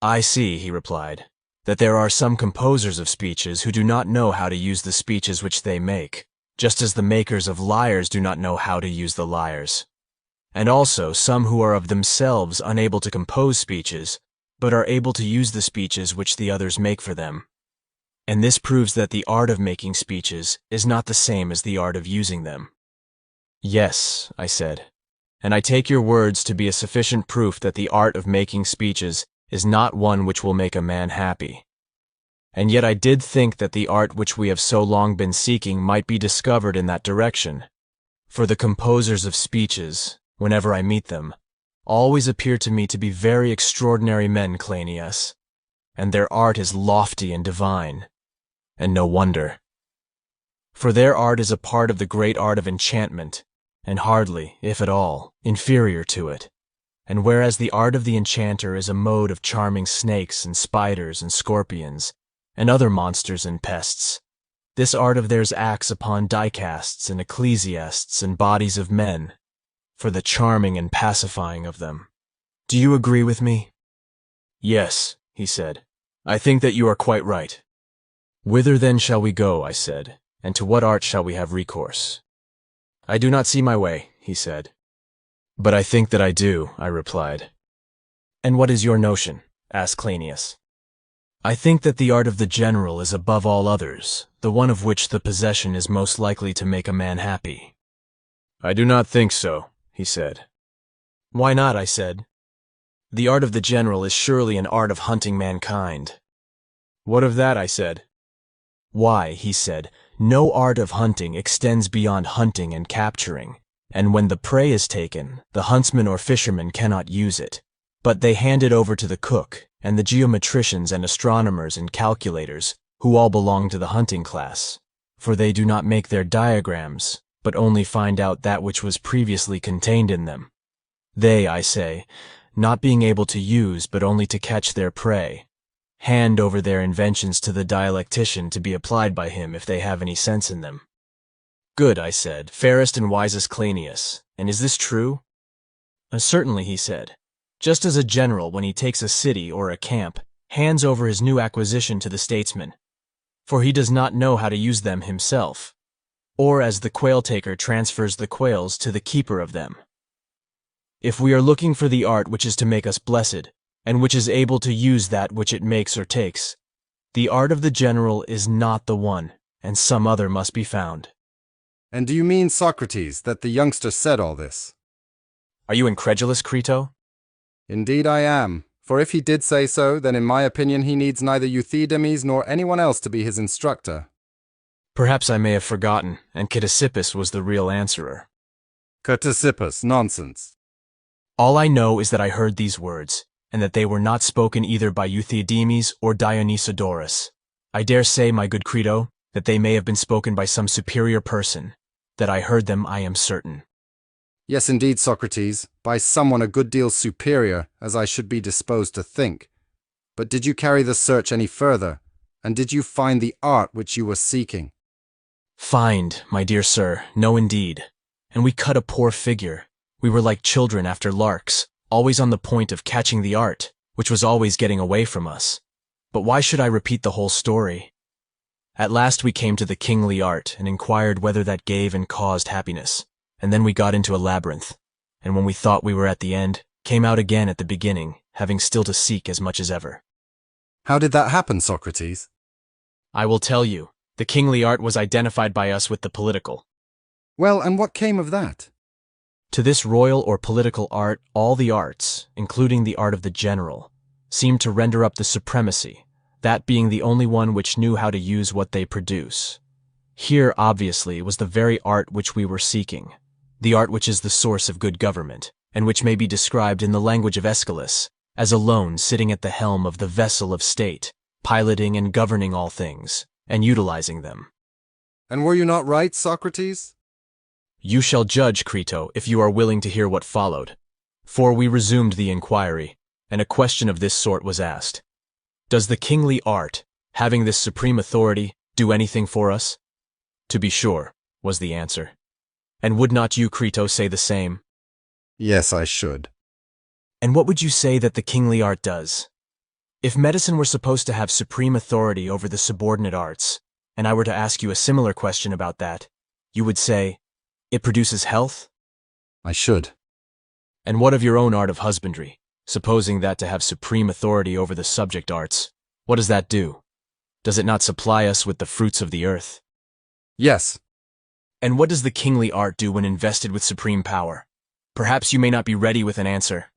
I see, he replied, that there are some composers of speeches who do not know how to use the speeches which they make, just as the makers of lyres do not know how to use the lyres. and also some who are of themselves unable to compose speeches, but are able to use the speeches which the others make for them. And this proves that the art of making speeches is not the same as the art of using them. Yes, I said, and I take your words to be a sufficient proof that the art of making speeches is not one which will make a man happy. And yet I did think that the art which we have so long been seeking might be discovered in that direction. For the composers of speeches, whenever I meet them, always appear to me to be very extraordinary men, Cleinias, and their art is lofty and divine, and no wonder. For their art is a part of the great art of enchantment, and hardly, if at all, inferior to it. And whereas the art of the enchanter is a mode of charming snakes and spiders and scorpions, and other monsters and pests, this art of theirs acts upon dicasts and ecclesiasts and bodies of men, for the charming and pacifying of them. Do you agree with me? Yes, he said. I think that you are quite right. Whither then shall we go, I said, and to what art shall we have recourse? I do not see my way, he said. But I think that I do, I replied. And what is your notion? Asked Cleinias. I think that the art of the general is above all others, the one of which the possession is most likely to make a man happy. I do not think so, he said. Why not, I said. The art of the general is surely an art of hunting mankind. What of that, I said. Why, he said, no art of hunting extends beyond hunting and capturing, and when the prey is taken, the huntsman or fisherman cannot use it, but they hand it over to the cook, and the geometricians and astronomers and calculators, who all belong to the hunting class, for they do not make their diagrams, but only find out that which was previously contained in them. They, I say, not being able to use but only to catch their prey, hand over their inventions to the dialectician to be applied by him if they have any sense in them. Good, I said, fairest and wisest Cleinias, and is this true? Certainly, he said. Just as a general, when he takes a city or a camp, hands over his new acquisition to the statesman, for he does not know how to use them himself, or as the quail-taker transfers the quails to the keeper of them. If we are looking for the art which is to make us blessed, and which is able to use that which it makes or takes, the art of the general is not the one, and some other must be found. And do you mean, Socrates, that the youngster said all this? Are you incredulous, Crito? Indeed I am, for if he did say so, then in my opinion he needs neither Euthydemes nor anyone else to be his instructor. Perhaps I may have forgotten, and Ctesippus was the real answerer. Ctesippus, nonsense. All I know is that I heard these words, and that they were not spoken either by Euthydemes or Dionysodorus. I dare say, my good Crito, that they may have been spoken by some superior person. That I heard them, I am certain. Yes, indeed, Socrates, by someone a good deal superior, as I should be disposed to think. But did you carry the search any further, and did you find the art which you were seeking? Find, my dear sir, no indeed. And we cut a poor figure. We were like children after larks, always on the point of catching the art, which was always getting away from us. But why should I repeat the whole story? At last we came to the kingly art, and inquired whether that gave and caused happiness. And then we got into a labyrinth, and when we thought we were at the end, came out again at the beginning, having still to seek as much as ever. How did that happen, Socrates? I will tell you. The kingly art was identified by us with the political. Well, and what came of that? To this royal or political art, all the arts, including the art of the general, seemed to render up the supremacy, that being the only one which knew how to use what they produce. Here, obviously, was the very art which we were seeking, the art which is the source of good government, and which may be described in the language of Aeschylus as alone sitting at the helm of the vessel of state, piloting and governing all things, and utilizing them. And were you not right, Socrates? You shall judge, Crito, if you are willing to hear what followed. For we resumed the inquiry, and a question of this sort was asked. Does the kingly art, having this supreme authority, do anything for us? To be sure, was the answer. And would not you, Crito, say the same? Yes, I should. And what would you say that the kingly art does? If medicine were supposed to have supreme authority over the subordinate arts, and I were to ask you a similar question about that, you would say, it produces health? I should. And what of your own art of husbandry? Supposing that to have supreme authority over the subject arts, what does that do? Does it not supply us with the fruits of the earth? Yes. And what does the kingly art do when invested with supreme power? Perhaps you may not be ready with an answer.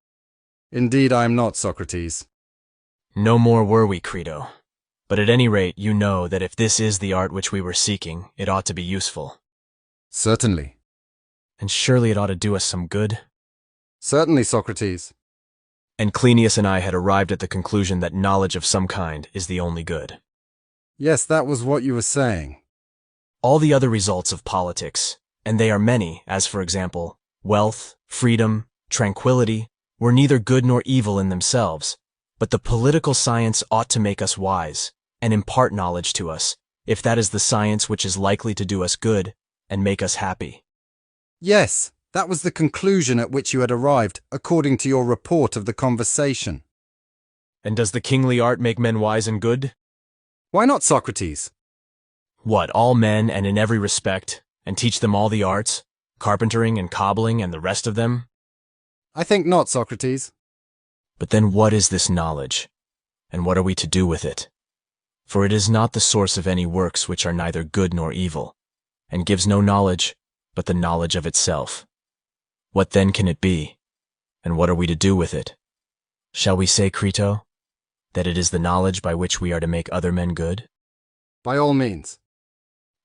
Indeed I am not, Socrates. No more were we, Crito. But at any rate, you know that if this is the art which we were seeking, it ought to be useful. Certainly. And surely it ought to do us some good. Certainly, Socrates. And Cleinias and I had arrived at the conclusion that knowledge of some kind is the only good. Yes, that was what you were saying. All the other results of politics, and they are many, as for example, wealth, freedom, tranquility, were neither good nor evil in themselves, but the political science ought to make us wise, and impart knowledge to us, if that is the science which is likely to do us good and make us happy. Yes, that was the conclusion at which you had arrived, according to your report of the conversation. And does the kingly art make men wise and good? Why not, Socrates? What, all men and in every respect, and teach them all the arts, carpentering and cobbling and the rest of them? I think not, Socrates. But then what is this knowledge, and what are we to do with it? For it is not the source of any works which are neither good nor evil, and gives no knowledge but the knowledge of itself. What then can it be, and what are we to do with it? Shall we say, Crito, that it is the knowledge by which we are to make other men good? By all means.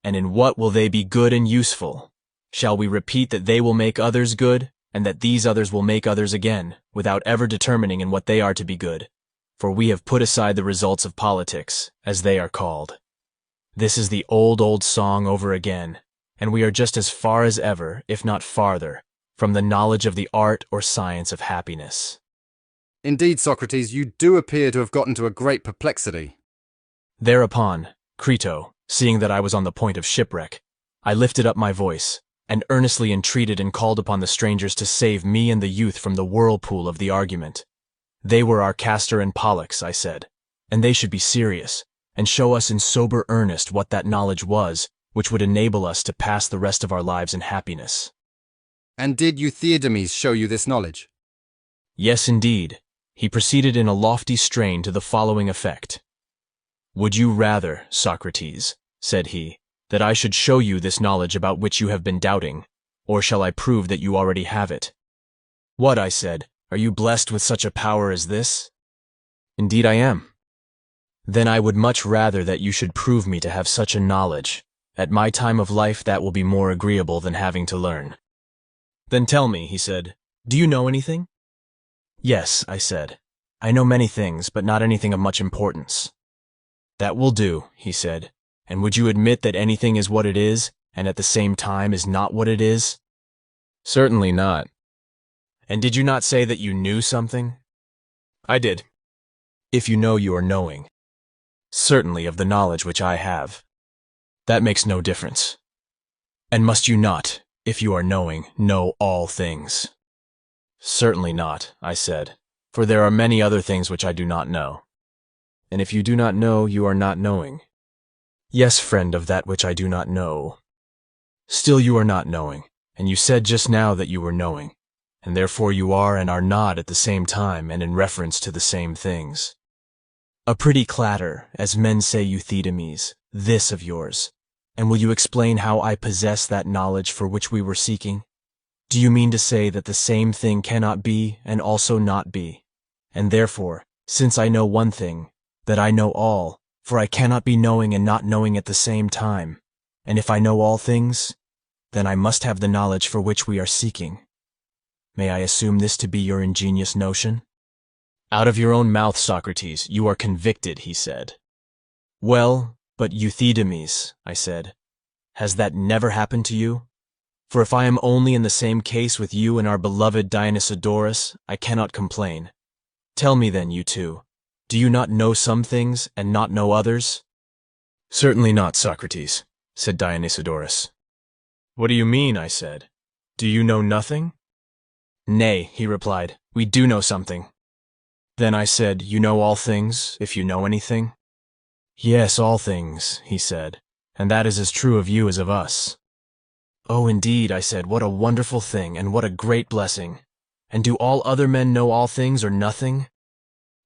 And in what will they be good and useful? Shall we repeat that they will make others good, and that these others will make others again, without ever determining in what they are to be good? For we have put aside the results of politics, as they are called. This is the old song over again, and we are just as far as ever, if not farther, from the knowledge of the art or science of happiness. Indeed, Socrates, you do appear to have got into a great perplexity. Thereupon, Crito, seeing that I was on the point of shipwreck, I lifted up my voice, and earnestly entreated and called upon the strangers to save me and the youth from the whirlpool of the argument. They were our Castor and Pollux, I said, and they should be serious, and show us in sober earnest what that knowledge was, which would enable us to pass the rest of our lives in happiness. And did Euthydemes show you this knowledge? Yes, indeed. He proceeded in a lofty strain to the following effect. Would you rather, Socrates, said he, that I should show you this knowledge about which you have been doubting, or shall I prove that you already have it? What, I said, are you blessed with such a power as this? Indeed I am. Then I would much rather that you should prove me to have such a knowledge. At my time of life that will be more agreeable than having to learn. Then tell me, he said, do you know anything? Yes, I said, I know many things, but not anything of much importance. That will do, he said. And would you admit that anything is what it is, and at the same time is not what it is? Certainly not. And did you not say that you knew something? I did. If you know, you are knowing. Certainly of the knowledge which I have. That makes no difference. And must you not, if you are knowing, know all things? Certainly not, I said, for there are many other things which I do not know. And if you do not know, you are not knowing. Yes, friend, of that which I do not know. Still you are not knowing, and you said just now that you were knowing, and therefore you are and are not at the same time and in reference to the same things. A pretty clatter, as men say, Euthydemes, this of yours. And will you explain how I possess that knowledge for which we were seeking? Do you mean to say that the same thing cannot be and also not be? And therefore, since I know one thing, that I know all, for I cannot be knowing and not knowing at the same time. And if I know all things, then I must have the knowledge for which we are seeking. May I assume this to be your ingenious notion? Out of your own mouth, Socrates, you are convicted, he said. Well, but Euthydemes, I said, has that never happened to you? For if I am only in the same case with you and our beloved Dionysodorus, I cannot complain. Tell me then, you two, do you not know some things and not know others? Certainly not, Socrates, said Dionysodorus. What do you mean, I said. Do you know nothing? Nay, he replied, we do know something. Then I said, you know all things, if you know anything? Yes, all things, he said, and that is as true of you as of us. Oh, indeed, I said, what a wonderful thing, and what a great blessing. And do all other men know all things or nothing?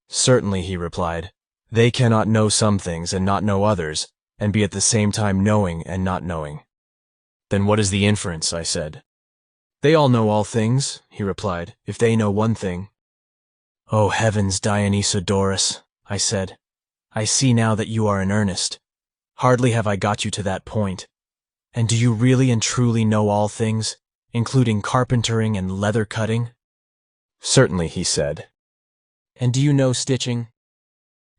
Certainly, he replied. They cannot know some things and not know others, and be at the same time knowing and not knowing. Then what is the inference? I said. They all know all things, he replied, if they know one thing. Oh heavens, Dionysodorus, I said. I see now that you are in earnest. Hardly have I got you to that point. And do you really and truly know all things, including carpentering and leather cutting? Certainly, he said. And do you know stitching?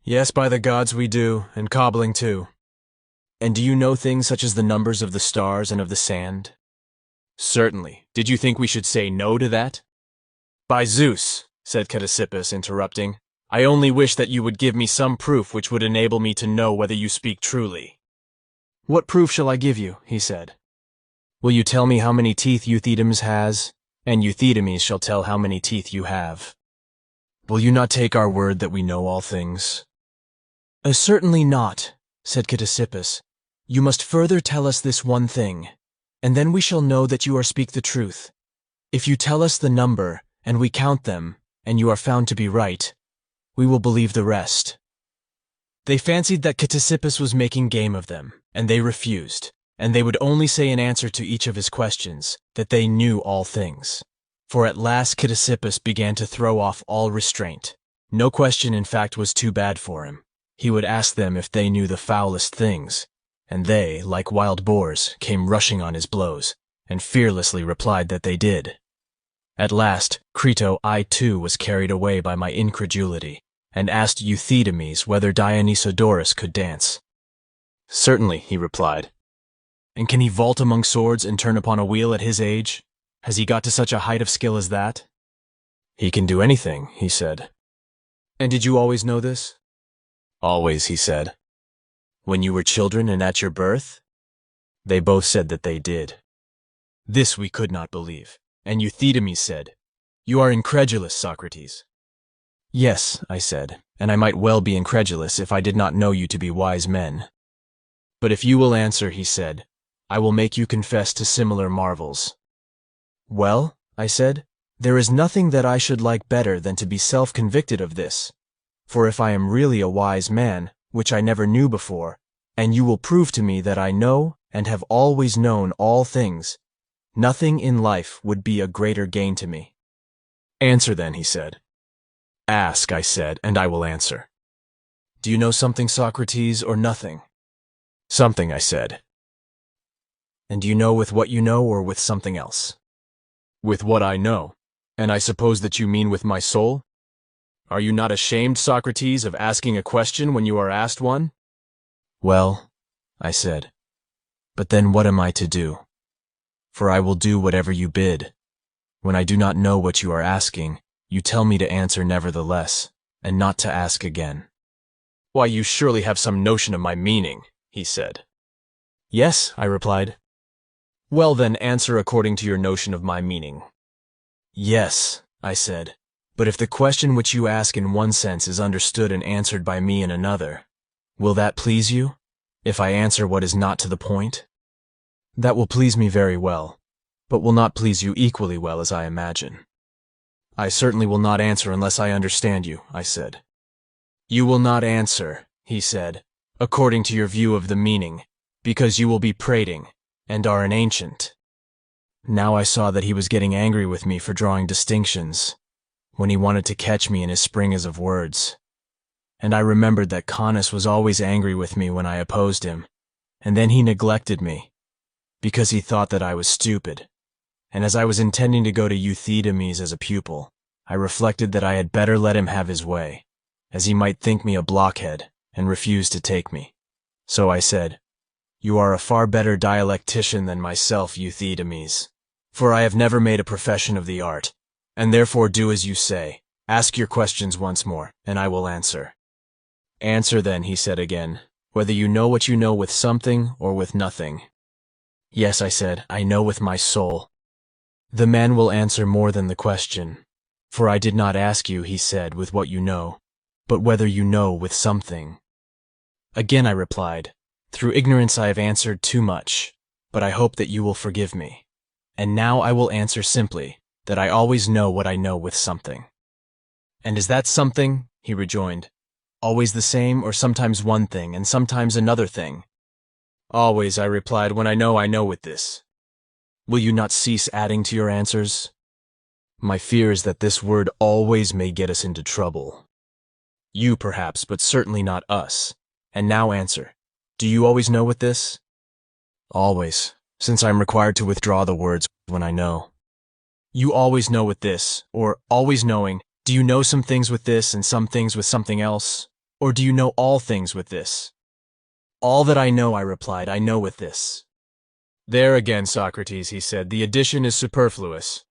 Yes, by the gods we do, and cobbling too. And do you know things such as the numbers of the stars and of the sand? Certainly. Did you think we should say no to that? By Zeus, said Ctesippus, interrupting, I only wish that you would give me some proof which would enable me to know whether you speak truly. What proof shall I give you? He said. Will you tell me how many teeth Euthydemus has, and Euthydemes shall tell how many teeth you have? Will you not take our word that we know all things? Certainly not, said Ctesippus. You must further tell us this one thing, and then we shall know that you speak the truth. If you tell us the number, and we count them, and you are found to be right, we will believe the rest. They fancied that Ctesippus was making game of them, and they refused, and they would only say in answer to each of his questions that they knew all things. For at last Ctesippus began to throw off all restraint. No question, in fact, was too bad for him. He would ask them if they knew the foulest things, and they, like wild boars, came rushing on his blows, and fearlessly replied that they did. At last, Crito, I too, was carried away by my incredulity, and asked Euthydemes whether Dionysodorus could dance. Certainly, he replied. And can he vault among swords and turn upon a wheel at his age? Has he got to such a height of skill as that? He can do anything, he said. And did you always know this? Always, he said. When you were children and at your birth? They both said that they did. This we could not believe, and Euthydemes said, You are incredulous, Socrates. Yes, I said, and I might well be incredulous if I did not know you to be wise men. But if you will answer, he said, I will make you confess to similar marvels. Well, I said, there is nothing that I should like better than to be self-convicted of this. For if I am really a wise man, which I never knew before, and you will prove to me that I know and have always known all things, nothing in life would be a greater gain to me. Answer then, he said. Ask, I said, and I will answer. Do you know something, Socrates, or nothing? Something, I said. And do you know with what you know or with something else? With what I know, and I suppose that you mean with my soul? Are you not ashamed, Socrates, of asking a question when you are asked one? Well, I said, but then what am I to do? For I will do whatever you bid. When I do not know what you are asking, you tell me to answer nevertheless, and not to ask again. Why, you surely have some notion of my meaning, he said. Yes, I replied. Well then, answer according to your notion of my meaning. Yes, I said, but if the question which you ask in one sense is understood and answered by me in another, will that please you, if I answer what is not to the point? That will please me very well, but will not please you equally well as I imagine. I certainly will not answer unless I understand you, I said. You will not answer, he said, according to your view of the meaning, because you will be prating, and are an ancient. Now I saw that he was getting angry with me for drawing distinctions, when he wanted to catch me in his springes of words. And I remembered that Conus was always angry with me when I opposed him, and then he neglected me, because he thought that I was stupid. And as I was intending to go to Euthydemes as a pupil, I reflected that I had better let him have his way, as he might think me a blockhead and refuse to take me. So I said, You are a far better dialectician than myself, Euthydemes, for I have never made a profession of the art, and therefore do as you say. Ask your questions once more, and I will answer. Answer then, he said again, whether you know what you know with something or with nothing. Yes, I said, I know with my soul. The man will answer more than the question, for I did not ask you, he said, with what you know, but whether you know with something. Again I replied, Through ignorance I have answered too much, but I hope that you will forgive me. And now I will answer simply, that I always know what I know with something. And is that something, he rejoined, always the same, or sometimes one thing and sometimes another thing? Always, I replied, when I know with this. Will you not cease adding to your answers? My fear is that this word always may get us into trouble. You perhaps, but certainly not us. And now answer, do you always know with this? Always, since I am required to withdraw the words when I know. You always know with this, or always knowing, do you know some things with this and some things with something else? Or do you know all things with this? All that I know, I replied, I know with this. There again, Socrates, he said, the addition is superfluous.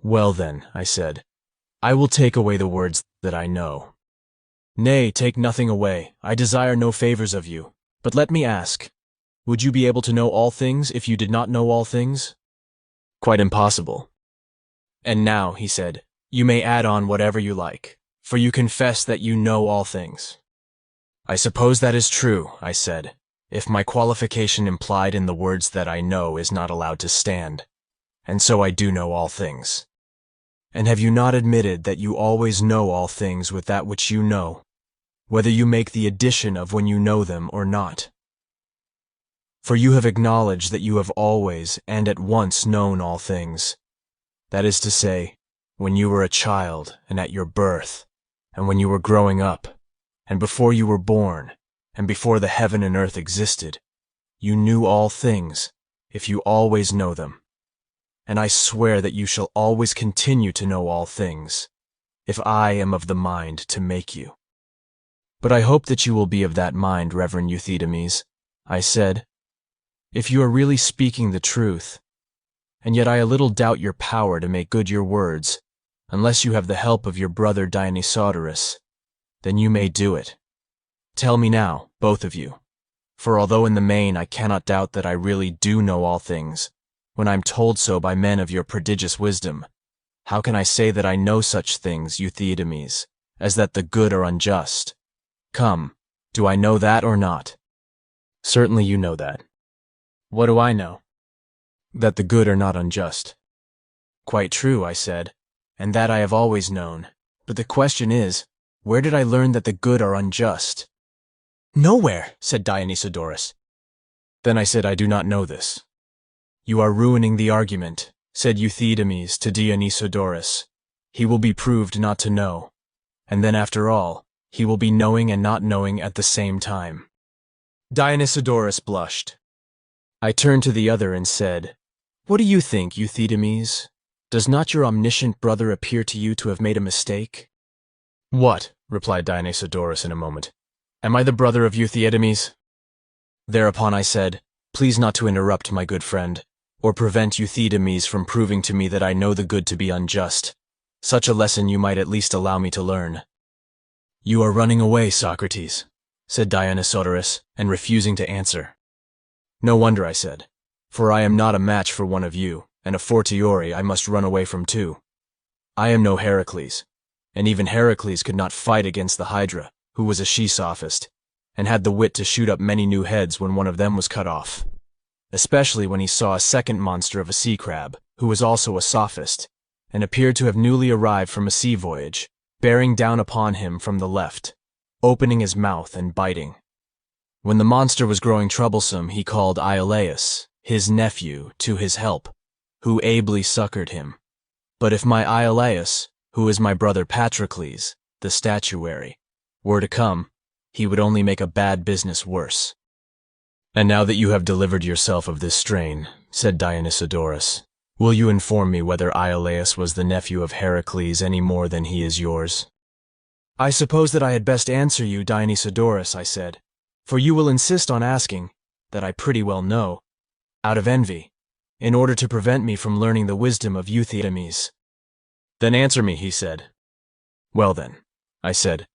Well then, I said, I will take away the words that I know. Nay, take nothing away, I desire no favors of you. But let me ask, would you be able to know all things if you did not know all things? Quite impossible. And now, he said, you may add on whatever you like, for you confess that you know all things. I suppose that is true, I said, if my qualification implied in the words that I know is not allowed to stand, and so I do know all things. And have you not admitted that you always know all things with that which you know, whether you make the addition of when you know them or not? For you have acknowledged that you have always and at once known all things. That is to say, when you were a child and at your birth, and when you were growing up, and before you were born, and before the heaven and earth existed, you knew all things, if you always know them. And I swear that you shall always continue to know all things, if I am of the mind to make you. But I hope that you will be of that mind, Reverend Euthydemes, I said, if you are really speaking the truth. And yet I a little doubt your power to make good your words, unless you have the help of your brother Dionysodorus. Then you may do it. Tell me now, both of you, for although in the main I cannot doubt that I really do know all things, when I am told so by men of your prodigious wisdom, how can I say that I know such things, Euthydemes, as that the good are unjust? Come, do I know that or not? Certainly you know that. What do I know? That the good are not unjust. Quite true, I said, and that I have always known. But the question is, where did I learn that the good are unjust? Nowhere, said Dionysodorus. Then I said, I do not know this. You are ruining the argument, said Euthydemes to Dionysodorus. He will be proved not to know, and then after all, he will be knowing and not knowing at the same time. Dionysodorus blushed. I turned to the other and said, what do you think, Euthydemes? Does not your omniscient brother appear to you to have made a mistake? What? Replied Dionysodorus in a moment. Am I the brother of Euthydemes? Thereupon I said, please not to interrupt, my good friend, or prevent Euthydemes from proving to me that I know the good to be unjust. Such a lesson you might at least allow me to learn. You are running away, Socrates, said Dionysodorus, and refusing to answer. No wonder, I said, for I am not a match for one of you, and a fortiori I must run away from two. I am no Heracles, and even Heracles could not fight against the Hydra, who was a she-sophist, and had the wit to shoot up many new heads when one of them was cut off, especially when he saw a second monster of a sea crab, who was also a sophist, and appeared to have newly arrived from a sea voyage, bearing down upon him from the left, opening his mouth and biting. When the monster was growing troublesome, he called Iolaus, his nephew, to his help, who ably succored him. But if my Iolaus, who is my brother Patrocles, the statuary, were to come, he would only make a bad business worse. And now that you have delivered yourself of this strain, said Dionysodorus, will you inform me whether Iolaus was the nephew of Heracles any more than he is yours? I suppose that I had best answer you, Dionysodorus, I said, for you will insist on asking, that I pretty well know, out of envy, in order to prevent me from learning the wisdom of Euthydemes. Then answer me, he said. Well then, I said,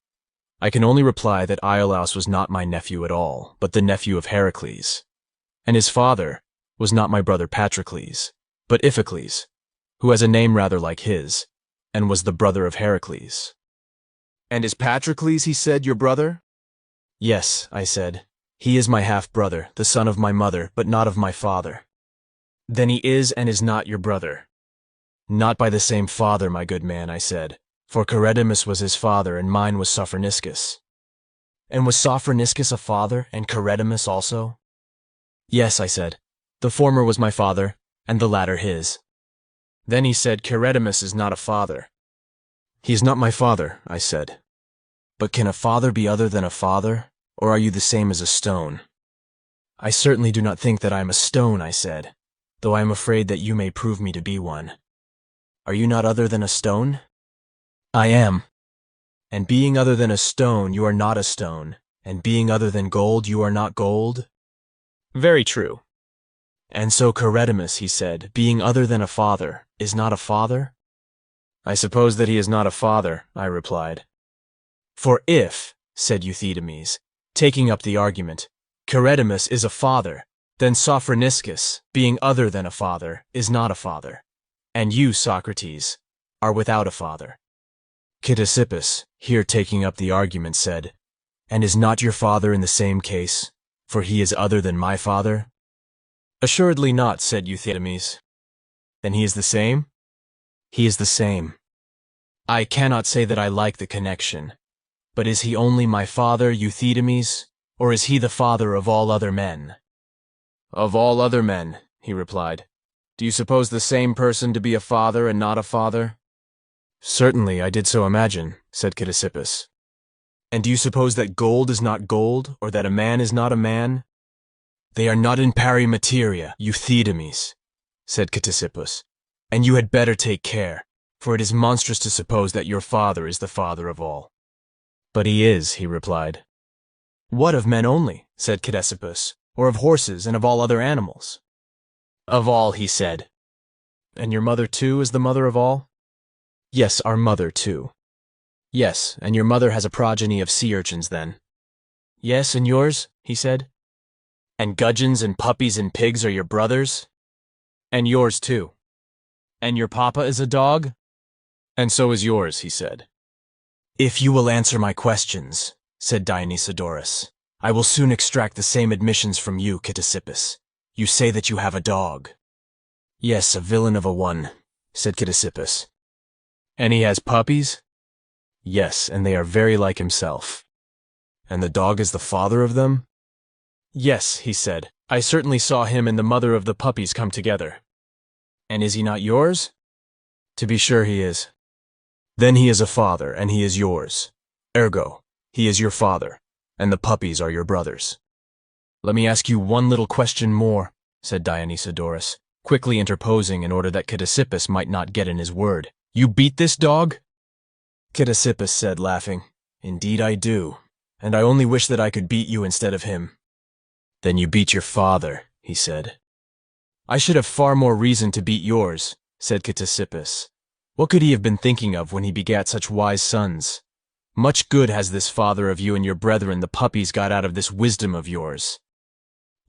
I can only reply that Iolaus was not my nephew at all, but the nephew of Heracles, and his father was not my brother Patrocles, but Iphicles, who has a name rather like his, and was the brother of Heracles. And is Patrocles, he said, your brother? Yes, I said, he is my half-brother, the son of my mother, but not of my father. Then he is and is not your brother. Not by the same father, my good man, I said, for Euthydemus was his father, and mine was Sophroniscus. And was Sophroniscus a father, and Euthydemus also? Yes, I said. The former was my father, and the latter his. Then he said, Euthydemus is not a father. He is not my father, I said. But can a father be other than a father, or are you the same as a stone? I certainly do not think that I am a stone, I said, though I am afraid that you may prove me to be one. Are you not other than a stone? I am. And being other than a stone, you are not a stone, and being other than gold, you are not gold? Very true. And so Euthydemus, he said, being other than a father, is not a father? I suppose that he is not a father, I replied. For if, said Euthydemes, taking up the argument, Euthydemus is a father, then Sophroniscus, being other than a father, is not a father. And you, Socrates, are without a father. Euthydemus, here taking up the argument, said, And is not your father in the same case, for he is other than my father? Assuredly not, said Euthydemes. Then he is the same? He is the same. I cannot say that I like the connection, but is he only my father, Euthydemes, or is he the father of all other men? Of all other men, he replied. Do you suppose the same person to be a father and not a father? Certainly, I did so imagine, said Euthydemus. And do you suppose that gold is not gold, or that a man is not a man? They are not in pari materia, Euthydemes, said Euthydemus, and you had better take care, for it is monstrous to suppose that your father is the father of all. But he is, he replied. What, of men only, said Euthydemus, or of horses and of all other animals? Of all, he said. And your mother too is the mother of all? Yes, our mother too. Yes, and your mother has a progeny of sea urchins then. Yes, and yours, he said. And gudgeons and puppies and pigs are your brothers? And yours too. And your papa is a dog? And so is yours, he said. If you will answer my questions, said Dionysodorus, I will soon extract the same admissions from you, Euthydemus. You say that you have a dog. Yes, a villain of a one, said Euthydemus. And he has puppies? Yes, and they are very like himself. And the dog is the father of them? Yes, he said. I certainly saw him and the mother of the puppies come together. And is he not yours? To be sure he is. Then he is a father, and he is yours. Ergo, he is your father, and the puppies are your brothers. Let me ask you one little question more, said Dionysodorus, quickly interposing in order that Euthydemus might not get in his word. You beat this dog? Euthydemus said, laughing, Indeed I do, and I only wish that I could beat you instead of him. Then you beat your father, he said. I should have far more reason to beat yours, said Euthydemus. What could he have been thinking of when he begat such wise sons? Much good has this father of you and your brethren the puppies got out of this wisdom of yours.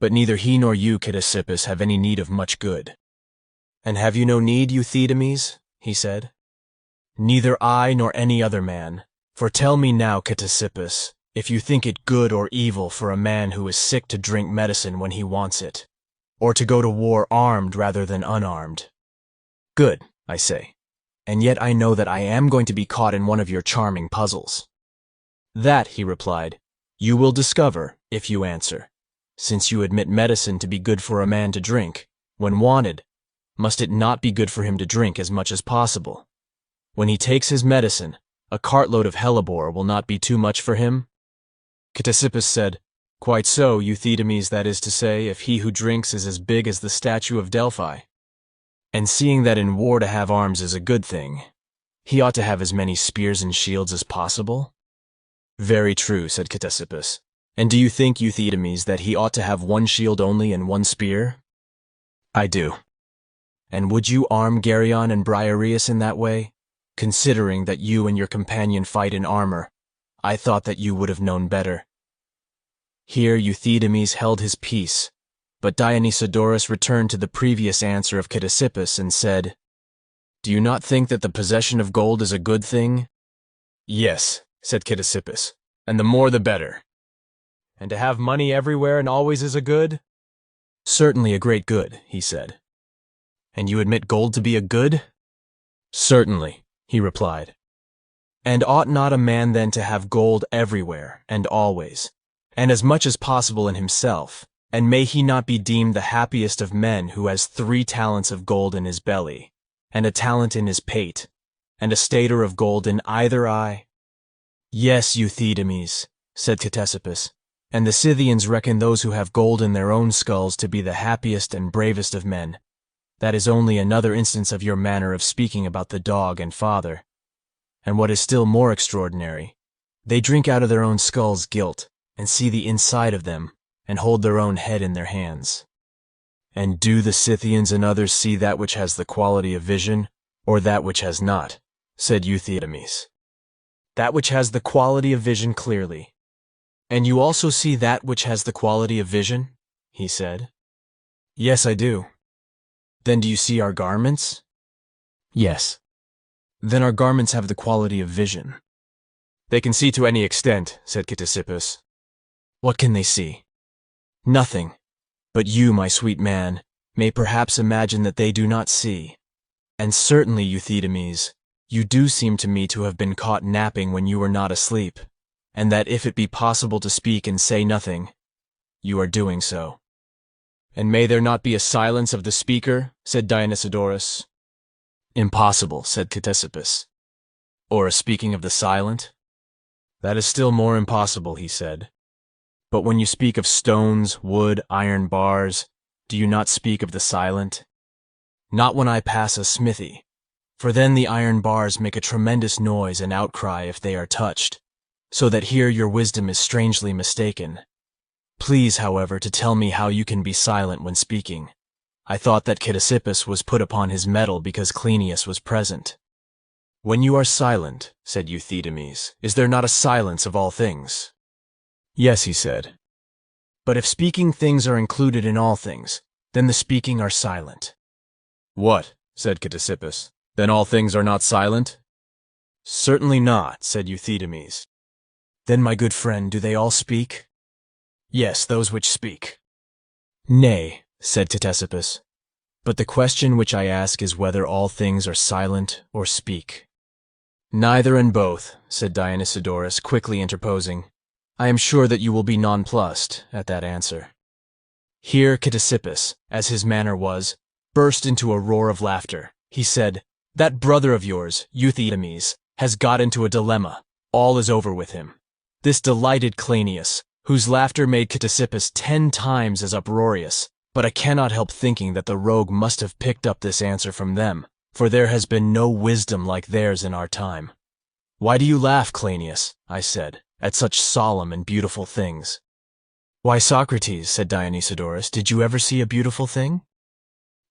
But neither he nor you, Euthydemus, have any need of much good. And have you no need, Euthydemes? He said. Neither I nor any other man. For tell me now, Euthydemus, if you think it good or evil for a man who is sick to drink medicine when he wants it, or to go to war armed rather than unarmed. Good, I say. And yet I know that I am going to be caught in one of your charming puzzles. That, he replied, you will discover, if you answer. Since you admit medicine to be good for a man to drink, when wanted, must it not be good for him to drink as much as possible? When he takes his medicine, a cartload of hellebore will not be too much for him? Euthydemus said, Quite so, Euthydemes, that is to say, if he who drinks is as big as the statue of Delphi. And seeing that in war to have arms is a good thing, he ought to have as many spears and shields as possible? Very true, said Euthydemus. And do you think, Euthydemes, that he ought to have one shield only and one spear? I do. And would you arm Geryon and Briareus in that way? Considering that you and your companion fight in armor, I thought that you would have known better. Here Euthydemes held his peace, but Dionysodorus returned to the previous answer of Euthydemus and said, Do you not think that the possession of gold is a good thing? Yes, said Euthydemus, and the more the better. And to have money everywhere and always is a good? Certainly a great good, he said. And you admit gold to be a good? Certainly, he replied. And ought not a man then to have gold everywhere and always, and as much as possible in himself? And may he not be deemed the happiest of men who has 3 talents of gold in his belly, and a talent in his pate, and a stater of gold in either eye? Yes, Euthydemes, said Ctesippus, and the Scythians reckon those who have gold in their own skulls to be the happiest and bravest of men. That is only another instance of your manner of speaking about the dog and father. And what is still more extraordinary, they drink out of their own skulls guilt, and see the inside of them, and hold their own head in their hands. And do the Scythians and others see that which has the quality of vision, or that which has not? Said Euthydemes. That which has the quality of vision clearly. And you also see that which has the quality of vision? He said. Yes, I do. Then do you see our garments? Yes. Then our garments have the quality of vision. They can see to any extent, said Ctesippus. What can they see? Nothing. But you, my sweet man, may perhaps imagine that they do not see. And certainly, Euthydemes, you do seem to me to have been caught napping when you were not asleep, and that if it be possible to speak and say nothing, you are doing so. And may there not be a silence of the speaker? Said Dionysodorus. Impossible, said Ctesippus. Or a speaking of the silent? That is still more impossible, he said. But when you speak of stones, wood, iron bars, do you not speak of the silent? Not when I pass a smithy, for then the iron bars make a tremendous noise and outcry if they are touched, so that here your wisdom is strangely mistaken. Please, however, to tell me how you can be silent when speaking. I thought that Ctesippus was put upon his mettle because Cleinias was present. When you are silent, said Euthydemes, is there not a silence of all things? Yes, he said. But if speaking things are included in all things, then the speaking are silent. What? Said Ctesippus. Then all things are not silent? Certainly not, said Euthydemes. Then, my good friend, do they all speak? Yes, those which speak. Nay, said Ctesippus, but the question which I ask is whether all things are silent or speak. Neither and both, said Dionysodorus, quickly interposing. I am sure that you will be nonplussed at that answer. Here Ctesippus, as his manner was, burst into a roar of laughter. He said, That brother of yours, Euthydemes, has got into a dilemma. All is over with him. This delighted Cleinias, whose laughter made Ctesippus 10 times as uproarious, but I cannot help thinking that the rogue must have picked up this answer from them, for there has been no wisdom like theirs in our time. Why do you laugh, Cleinias? I said, at such solemn and beautiful things. Why, Socrates, said Dionysodorus, did you ever see a beautiful thing?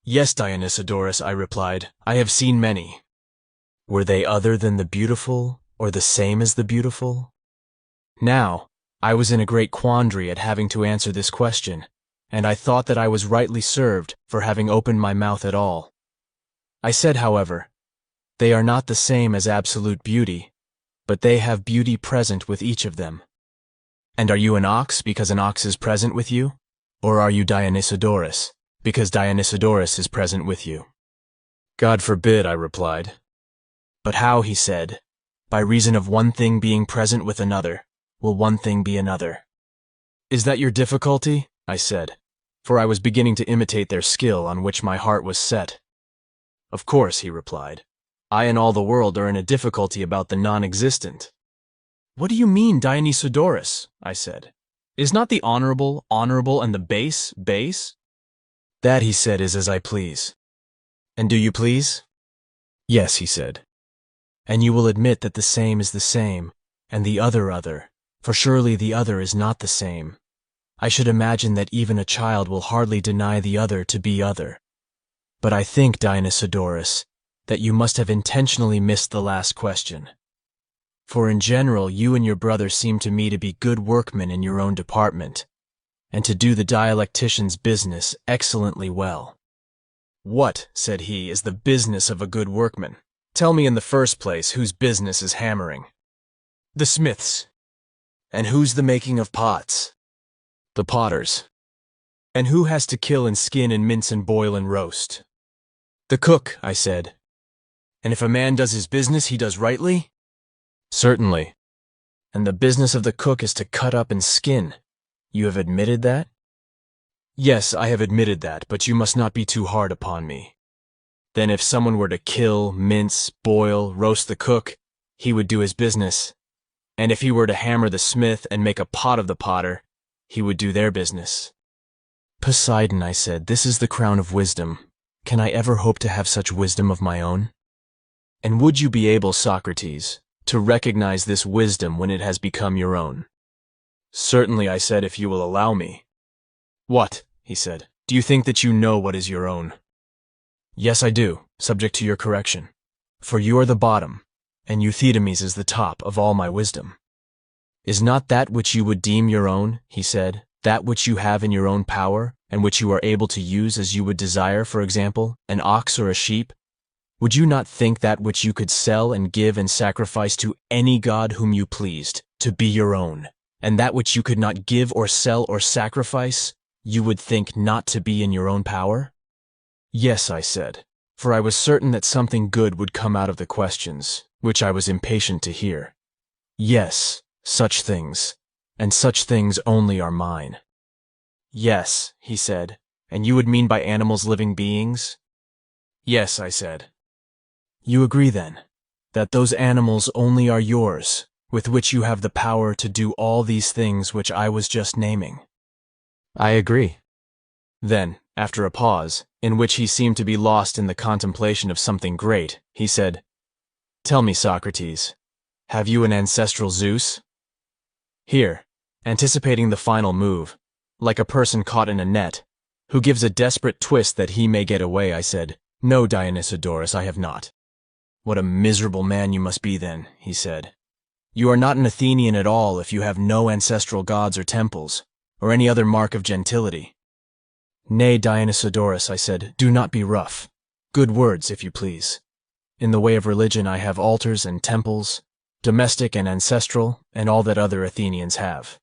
Yes, Dionysodorus, I replied, I have seen many. Were they other than the beautiful, or the same as the beautiful? Now, I was in a great quandary at having to answer this question, and I thought that I was rightly served for having opened my mouth at all. I said, however, they are not the same as absolute beauty, but they have beauty present with each of them. And are you an ox because an ox is present with you? Or are you Dionysodorus, because Dionysodorus is present with you? God forbid, I replied. But how, he said, by reason of one thing being present with another, will one thing be another? Is that your difficulty? I said, for I was beginning to imitate their skill on which my heart was set. Of course, he replied. I and all the world are in a difficulty about the non-existent. What do you mean, Dionysodorus? I said. Is not the honorable honorable and the base base? That, he said, is as I please. And do you please? Yes, he said. And you will admit that the same is the same, and the other, for surely the other is not the same. I should imagine that even a child will hardly deny the other to be other. But I think, Dionysodorus, that you must have intentionally missed the last question. For in general, you and your brother seem to me to be good workmen in your own department, and to do the dialectician's business excellently well. What, said he, is the business of a good workman? Tell me in the first place whose business is hammering. The smith's. And who's the making of pots? The potter's. And who has to kill and skin and mince and boil and roast? The cook, I said. And if a man does his business, he does rightly? Certainly. And the business of the cook is to cut up and skin. You have admitted that? Yes, I have admitted that, but you must not be too hard upon me. Then if someone were to kill, mince, boil, roast the cook, he would do his business. And if he were to hammer the smith and make a pot of the potter, he would do their business. Poseidon, I said, this is the crown of wisdom. Can I ever hope to have such wisdom of my own? And would you be able, Socrates, to recognize this wisdom when it has become your own? Certainly, I said, if you will allow me. What? He said. Do you think that you know what is your own? Yes, I do, subject to your correction. For you are the bottom, and Euthydemes is the top of all my wisdom. Is not that which you would deem your own, he said, that which you have in your own power, and which you are able to use as you would desire, for example, an ox or a sheep? Would you not think that which you could sell and give and sacrifice to any god whom you pleased, to be your own, and that which you could not give or sell or sacrifice, you would think not to be in your own power? Yes, I said, for I was certain that something good would come out of the questions, which I was impatient to hear. Yes, such things, and such things only are mine. Yes, he said, and you would mean by animals living beings? Yes, I said. You agree then, that those animals only are yours, with which you have the power to do all these things which I was just naming? I agree. Then, after a pause, in which he seemed to be lost in the contemplation of something great, he said, Tell me, Socrates, have you an ancestral Zeus? Here, anticipating the final move, like a person caught in a net, who gives a desperate twist that he may get away, I said, No, Dionysodorus, I have not. What a miserable man you must be then, he said. You are not an Athenian at all if you have no ancestral gods or temples, or any other mark of gentility. Nay, Dionysodorus, I said, do not be rough. Good words, if you please. In the way of religion I have altars and temples, domestic and ancestral, and all that other Athenians have.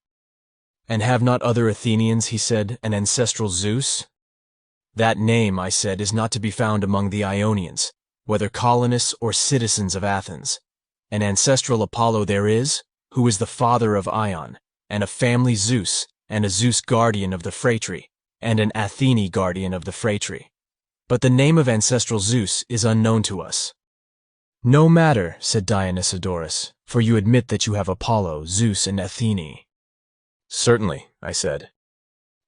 And have not other Athenians, he said, an ancestral Zeus? That name, I said, is not to be found among the Ionians, whether colonists or citizens of Athens. An ancestral Apollo there is, who is the father of Ion, and a family Zeus, and a Zeus guardian of the phratry, and an Athene guardian of the phratry. But the name of ancestral Zeus is unknown to us. No matter, said Dionysodorus, for you admit that you have Apollo, Zeus, and Athene. Certainly, I said.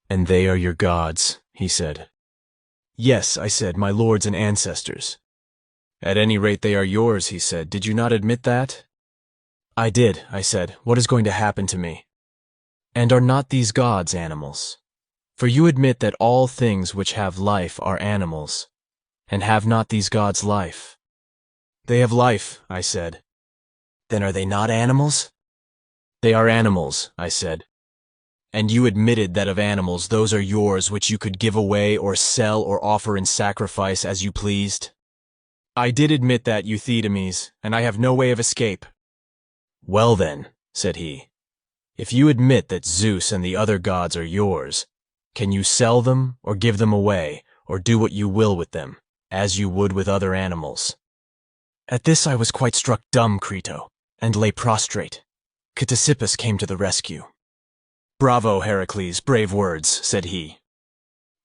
And they are your gods, he said. Yes, I said, my lords and ancestors. At any rate they are yours, he said. Did you not admit that? I did, I said. What is going to happen to me? And are not these gods animals? For you admit that all things which have life are animals, and have not these gods life? They have life, I said. Then are they not animals? They are animals, I said. And you admitted that of animals those are yours which you could give away or sell or offer in sacrifice as you pleased? I did admit that, Euthydemes, and I have no way of escape. Well then, said he, if you admit that Zeus and the other gods are yours, can you sell them or give them away or do what you will with them, as you would with other animals? At this I was quite struck dumb, Crito, and lay prostrate. Ctesippus came to the rescue. Bravo, Heracles, brave words, said he.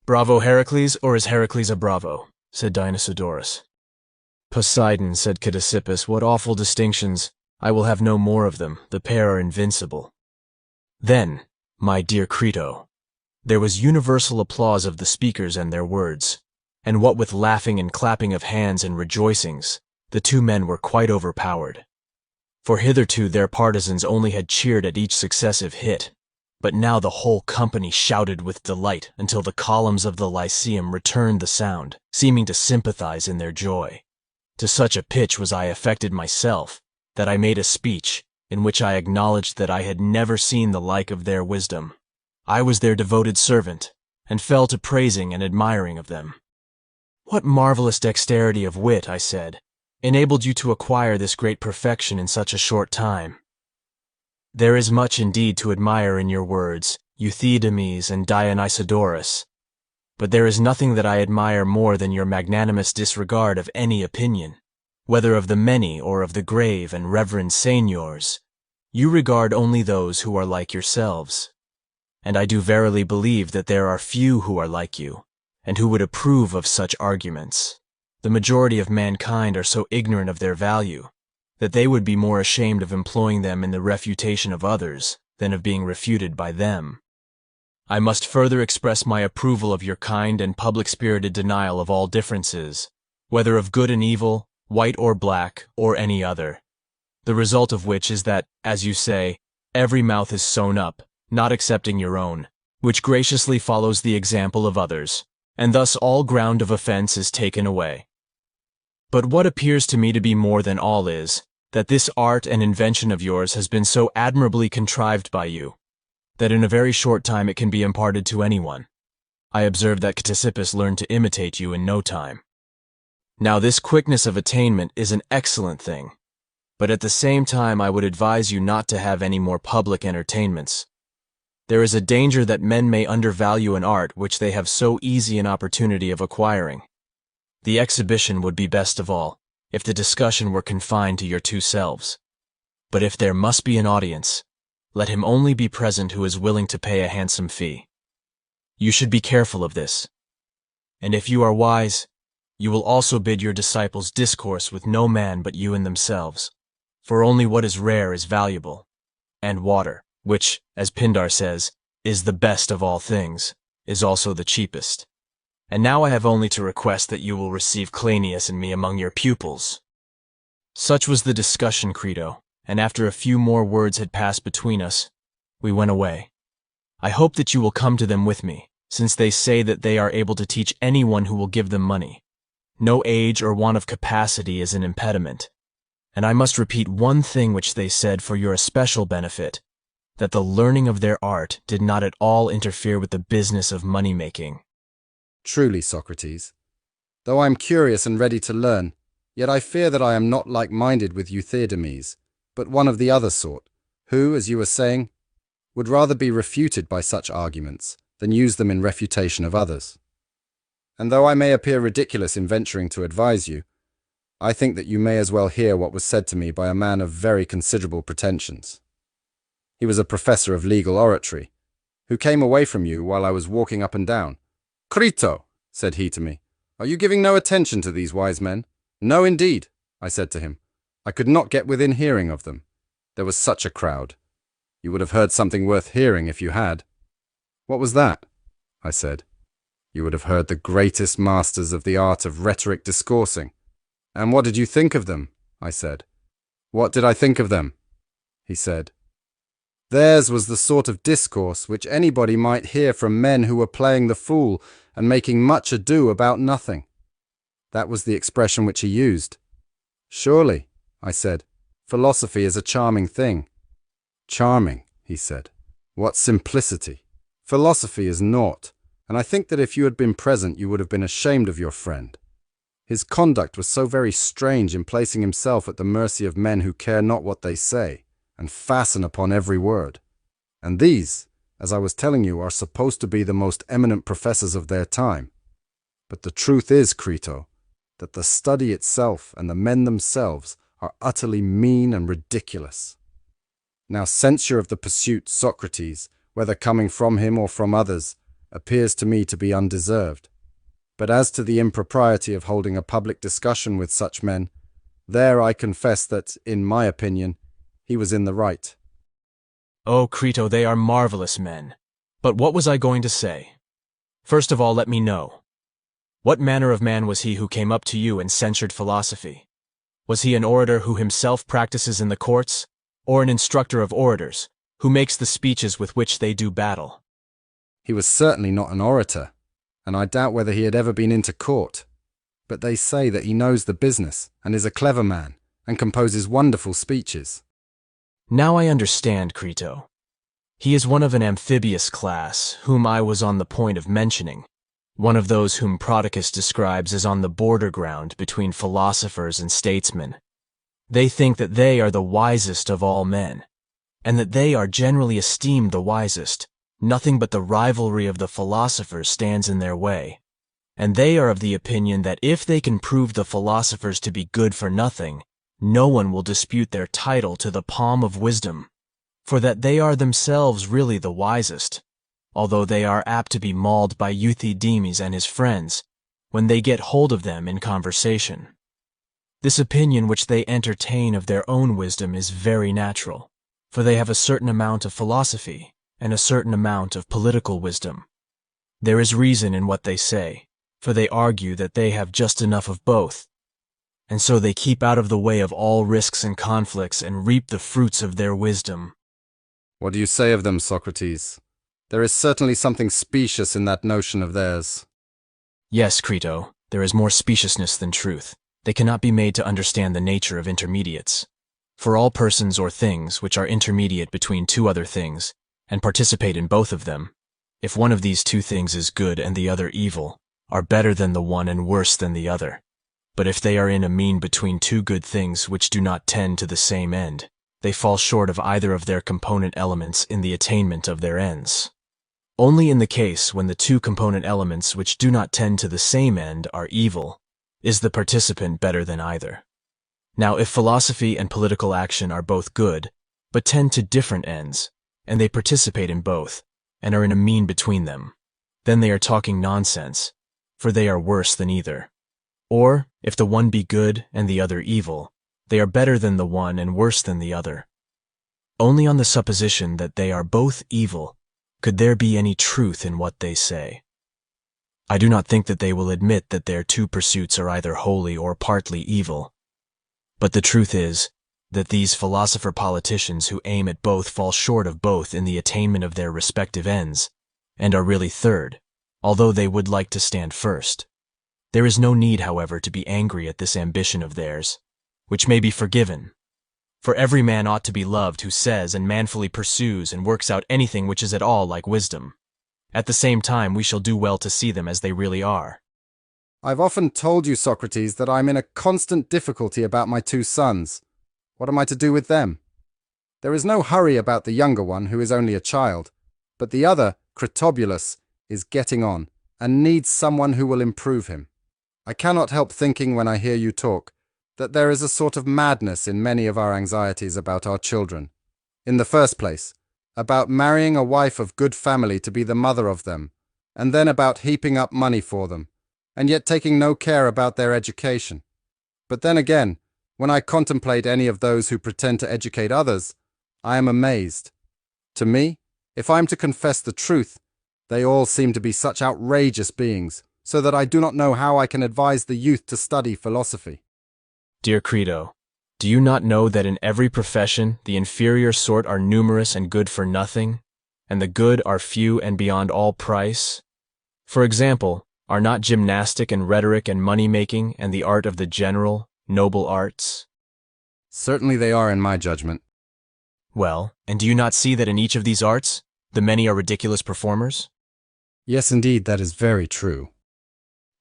Bravo, Heracles, or is Heracles a bravo? Said Dionysodorus. Poseidon, said Ctesippus, what awful distinctions! I will have no more of them, the pair are invincible. Then, my dear Crito, there was universal applause of the speakers and their words, and what with laughing and clapping of hands and rejoicings, the two men were quite overpowered. For hitherto their partisans only had cheered at each successive hit, but now the whole company shouted with delight until the columns of the Lyceum returned the sound, seeming to sympathize in their joy. To such a pitch was I affected myself, that I made a speech, in which I acknowledged that I had never seen the like of their wisdom. I was their devoted servant, and fell to praising and admiring of them. What marvelous dexterity of wit, I said, enabled you to acquire this great perfection in such a short time? There is much indeed to admire in your words, Euthydemes and Dionysodorus, but there is nothing that I admire more than your magnanimous disregard of any opinion, whether of the many or of the grave and reverend seigneurs, you regard only those who are like yourselves. And I do verily believe that there are few who are like you, and who would approve of such arguments. The majority of mankind are so ignorant of their value, that they would be more ashamed of employing them in the refutation of others than of being refuted by them. I must further express my approval of your kind and public-spirited denial of all differences, whether of good and evil, white or black, or any other. The result of which is that, as you say, every mouth is sewn up, not excepting your own, which graciously follows the example of others, and thus all ground of offense is taken away. But what appears to me to be more than all is, that this art and invention of yours has been so admirably contrived by you, that in a very short time it can be imparted to anyone. I observe that Ctesippus learned to imitate you in no time. Now this quickness of attainment is an excellent thing, but at the same time I would advise you not to have any more public entertainments. There is a danger that men may undervalue an art which they have so easy an opportunity of acquiring. The exhibition would be best of all, if the discussion were confined to your two selves. But if there must be an audience, let him only be present who is willing to pay a handsome fee. You should be careful of this. And if you are wise, you will also bid your disciples discourse with no man but you and themselves, for only what is rare is valuable, and water, which, as Pindar says, is the best of all things, is also the cheapest. And now I have only to request that you will receive Cleinias and me among your pupils. Such was the discussion, Crito, and after a few more words had passed between us, we went away. I hope that you will come to them with me, since they say that they are able to teach anyone who will give them money. No age or want of capacity is an impediment. And I must repeat one thing which they said for your especial benefit, that the learning of their art did not at all interfere with the business of money-making. Truly, Socrates. Though I am curious and ready to learn, yet I fear that I am not like-minded with Euthydemes, but one of the other sort, who, as you were saying, would rather be refuted by such arguments than use them in refutation of others. And though I may appear ridiculous in venturing to advise you, I think that you may as well hear what was said to me by a man of very considerable pretensions. He was a professor of legal oratory, who came away from you while I was walking up and down. "Crito," said he to me, "are you giving no attention to these wise men?" "No, indeed," I said to him. "I could not get within hearing of them. There was such a crowd. You would have heard something worth hearing if you had." "What was that?" I said. "You would have heard the greatest masters of the art of rhetoric discoursing." "And what did you think of them?" I said. "What did I think of them?" he said. "Theirs was the sort of discourse which anybody might hear from men who were playing the fool and making much ado about nothing." That was the expression which he used. "Surely," I said, "philosophy is a charming thing." "Charming," he said. "What simplicity! Philosophy is naught, and I think that if you had been present you would have been ashamed of your friend. His conduct was so very strange in placing himself at the mercy of men who care not what they say, and fasten upon every word. And these, as I was telling you, are supposed to be the most eminent professors of their time. But the truth is, Crito, that the study itself and the men themselves are utterly mean and ridiculous. Now censure of the pursuit, Socrates, whether coming from him or from others, appears to me to be undeserved. But as to the impropriety of holding a public discussion with such men, there I confess that, in my opinion, he was in the right. Oh, Crito, they are marvelous men. But what was I going to say? First of all, let me know. What manner of man was he who came up to you and censured philosophy? Was he an orator who himself practices in the courts, or an instructor of orators, who makes the speeches with which they do battle? He was certainly not an orator, and I doubt whether he had ever been into court. But they say that he knows the business, and is a clever man, and composes wonderful speeches. Now I understand, Crito. He is one of an amphibious class, whom I was on the point of mentioning, one of those whom Prodicus describes as on the border ground between philosophers and statesmen. They think that they are the wisest of all men, and that they are generally esteemed the wisest. Nothing but the rivalry of the philosophers stands in their way. and they are of the opinion that if they can prove the philosophers to be good for nothing, no one will dispute their title to the palm of wisdom, for that they are themselves really the wisest, although they are apt to be mauled by Euthydemes and his friends when they get hold of them in conversation. This opinion which they entertain of their own wisdom is very natural, for they have a certain amount of philosophy and a certain amount of political wisdom. There is reason in what they say, for they argue that they have just enough of both, and so they keep out of the way of all risks and conflicts and reap the fruits of their wisdom. What do you say of them, Socrates? There is certainly something specious in that notion of theirs. Yes, Crito, there is more speciousness than truth. They cannot be made to understand the nature of intermediates. For all persons or things which are intermediate between two other things, and participate in both of them, if one of these two things is good and the other evil, are better than the one and worse than the other. But if they are in a mean between two good things which do not tend to the same end, they fall short of either of their component elements in the attainment of their ends. Only in the case when the two component elements which do not tend to the same end are evil, is the participant better than either. Now, if philosophy and political action are both good, but tend to different ends, and they participate in both, and are in a mean between them, then they are talking nonsense, for they are worse than either. Or, if the one be good and the other evil, they are better than the one and worse than the other. Only on the supposition that they are both evil could there be any truth in what they say. I do not think that they will admit that their two pursuits are either wholly or partly evil. But the truth is that these philosopher-politicians who aim at both fall short of both in the attainment of their respective ends, and are really third, although they would like to stand first. There is no need, however, to be angry at this ambition of theirs, which may be forgiven. For every man ought to be loved who says and manfully pursues and works out anything which is at all like wisdom. At the same time, we shall do well to see them as they really are. I've often told you, Socrates, that I'm in a constant difficulty about my two sons. What am I to do with them? There is no hurry about the younger one, who is only a child, but the other, Critobulus, is getting on, and needs someone who will improve him. I cannot help thinking when I hear you talk, that there is a sort of madness in many of our anxieties about our children. In the first place, about marrying a wife of good family to be the mother of them, and then about heaping up money for them, and yet taking no care about their education. But then again, when I contemplate any of those who pretend to educate others, I am amazed. To me, if I am to confess the truth, they all seem to be such outrageous beings, so that I do not know how I can advise the youth to study philosophy. Dear Crito, do you not know that in every profession the inferior sort are numerous and good for nothing, and the good are few and beyond all price? For example, are not gymnastic and rhetoric and money-making and the art of the general, noble arts? Certainly they are in my judgment. Well, and do you not see that in each of these arts, the many are ridiculous performers? Yes, indeed, that is very true.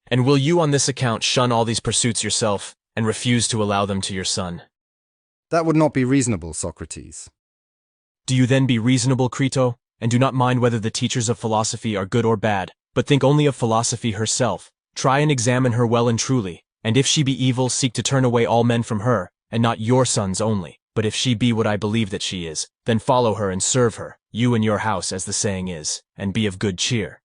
And will you on this account shun all these pursuits yourself, and refuse to allow them to your son? That would not be reasonable, Socrates. Do you then be reasonable, Crito, and do not mind whether the teachers of philosophy are good or bad, but think only of philosophy herself? Try and examine her well and truly, and if she be evil, seek to turn away all men from her, and not your sons only. But if she be what I believe that she is, then follow her and serve her, you and your house, as the saying is, and be of good cheer.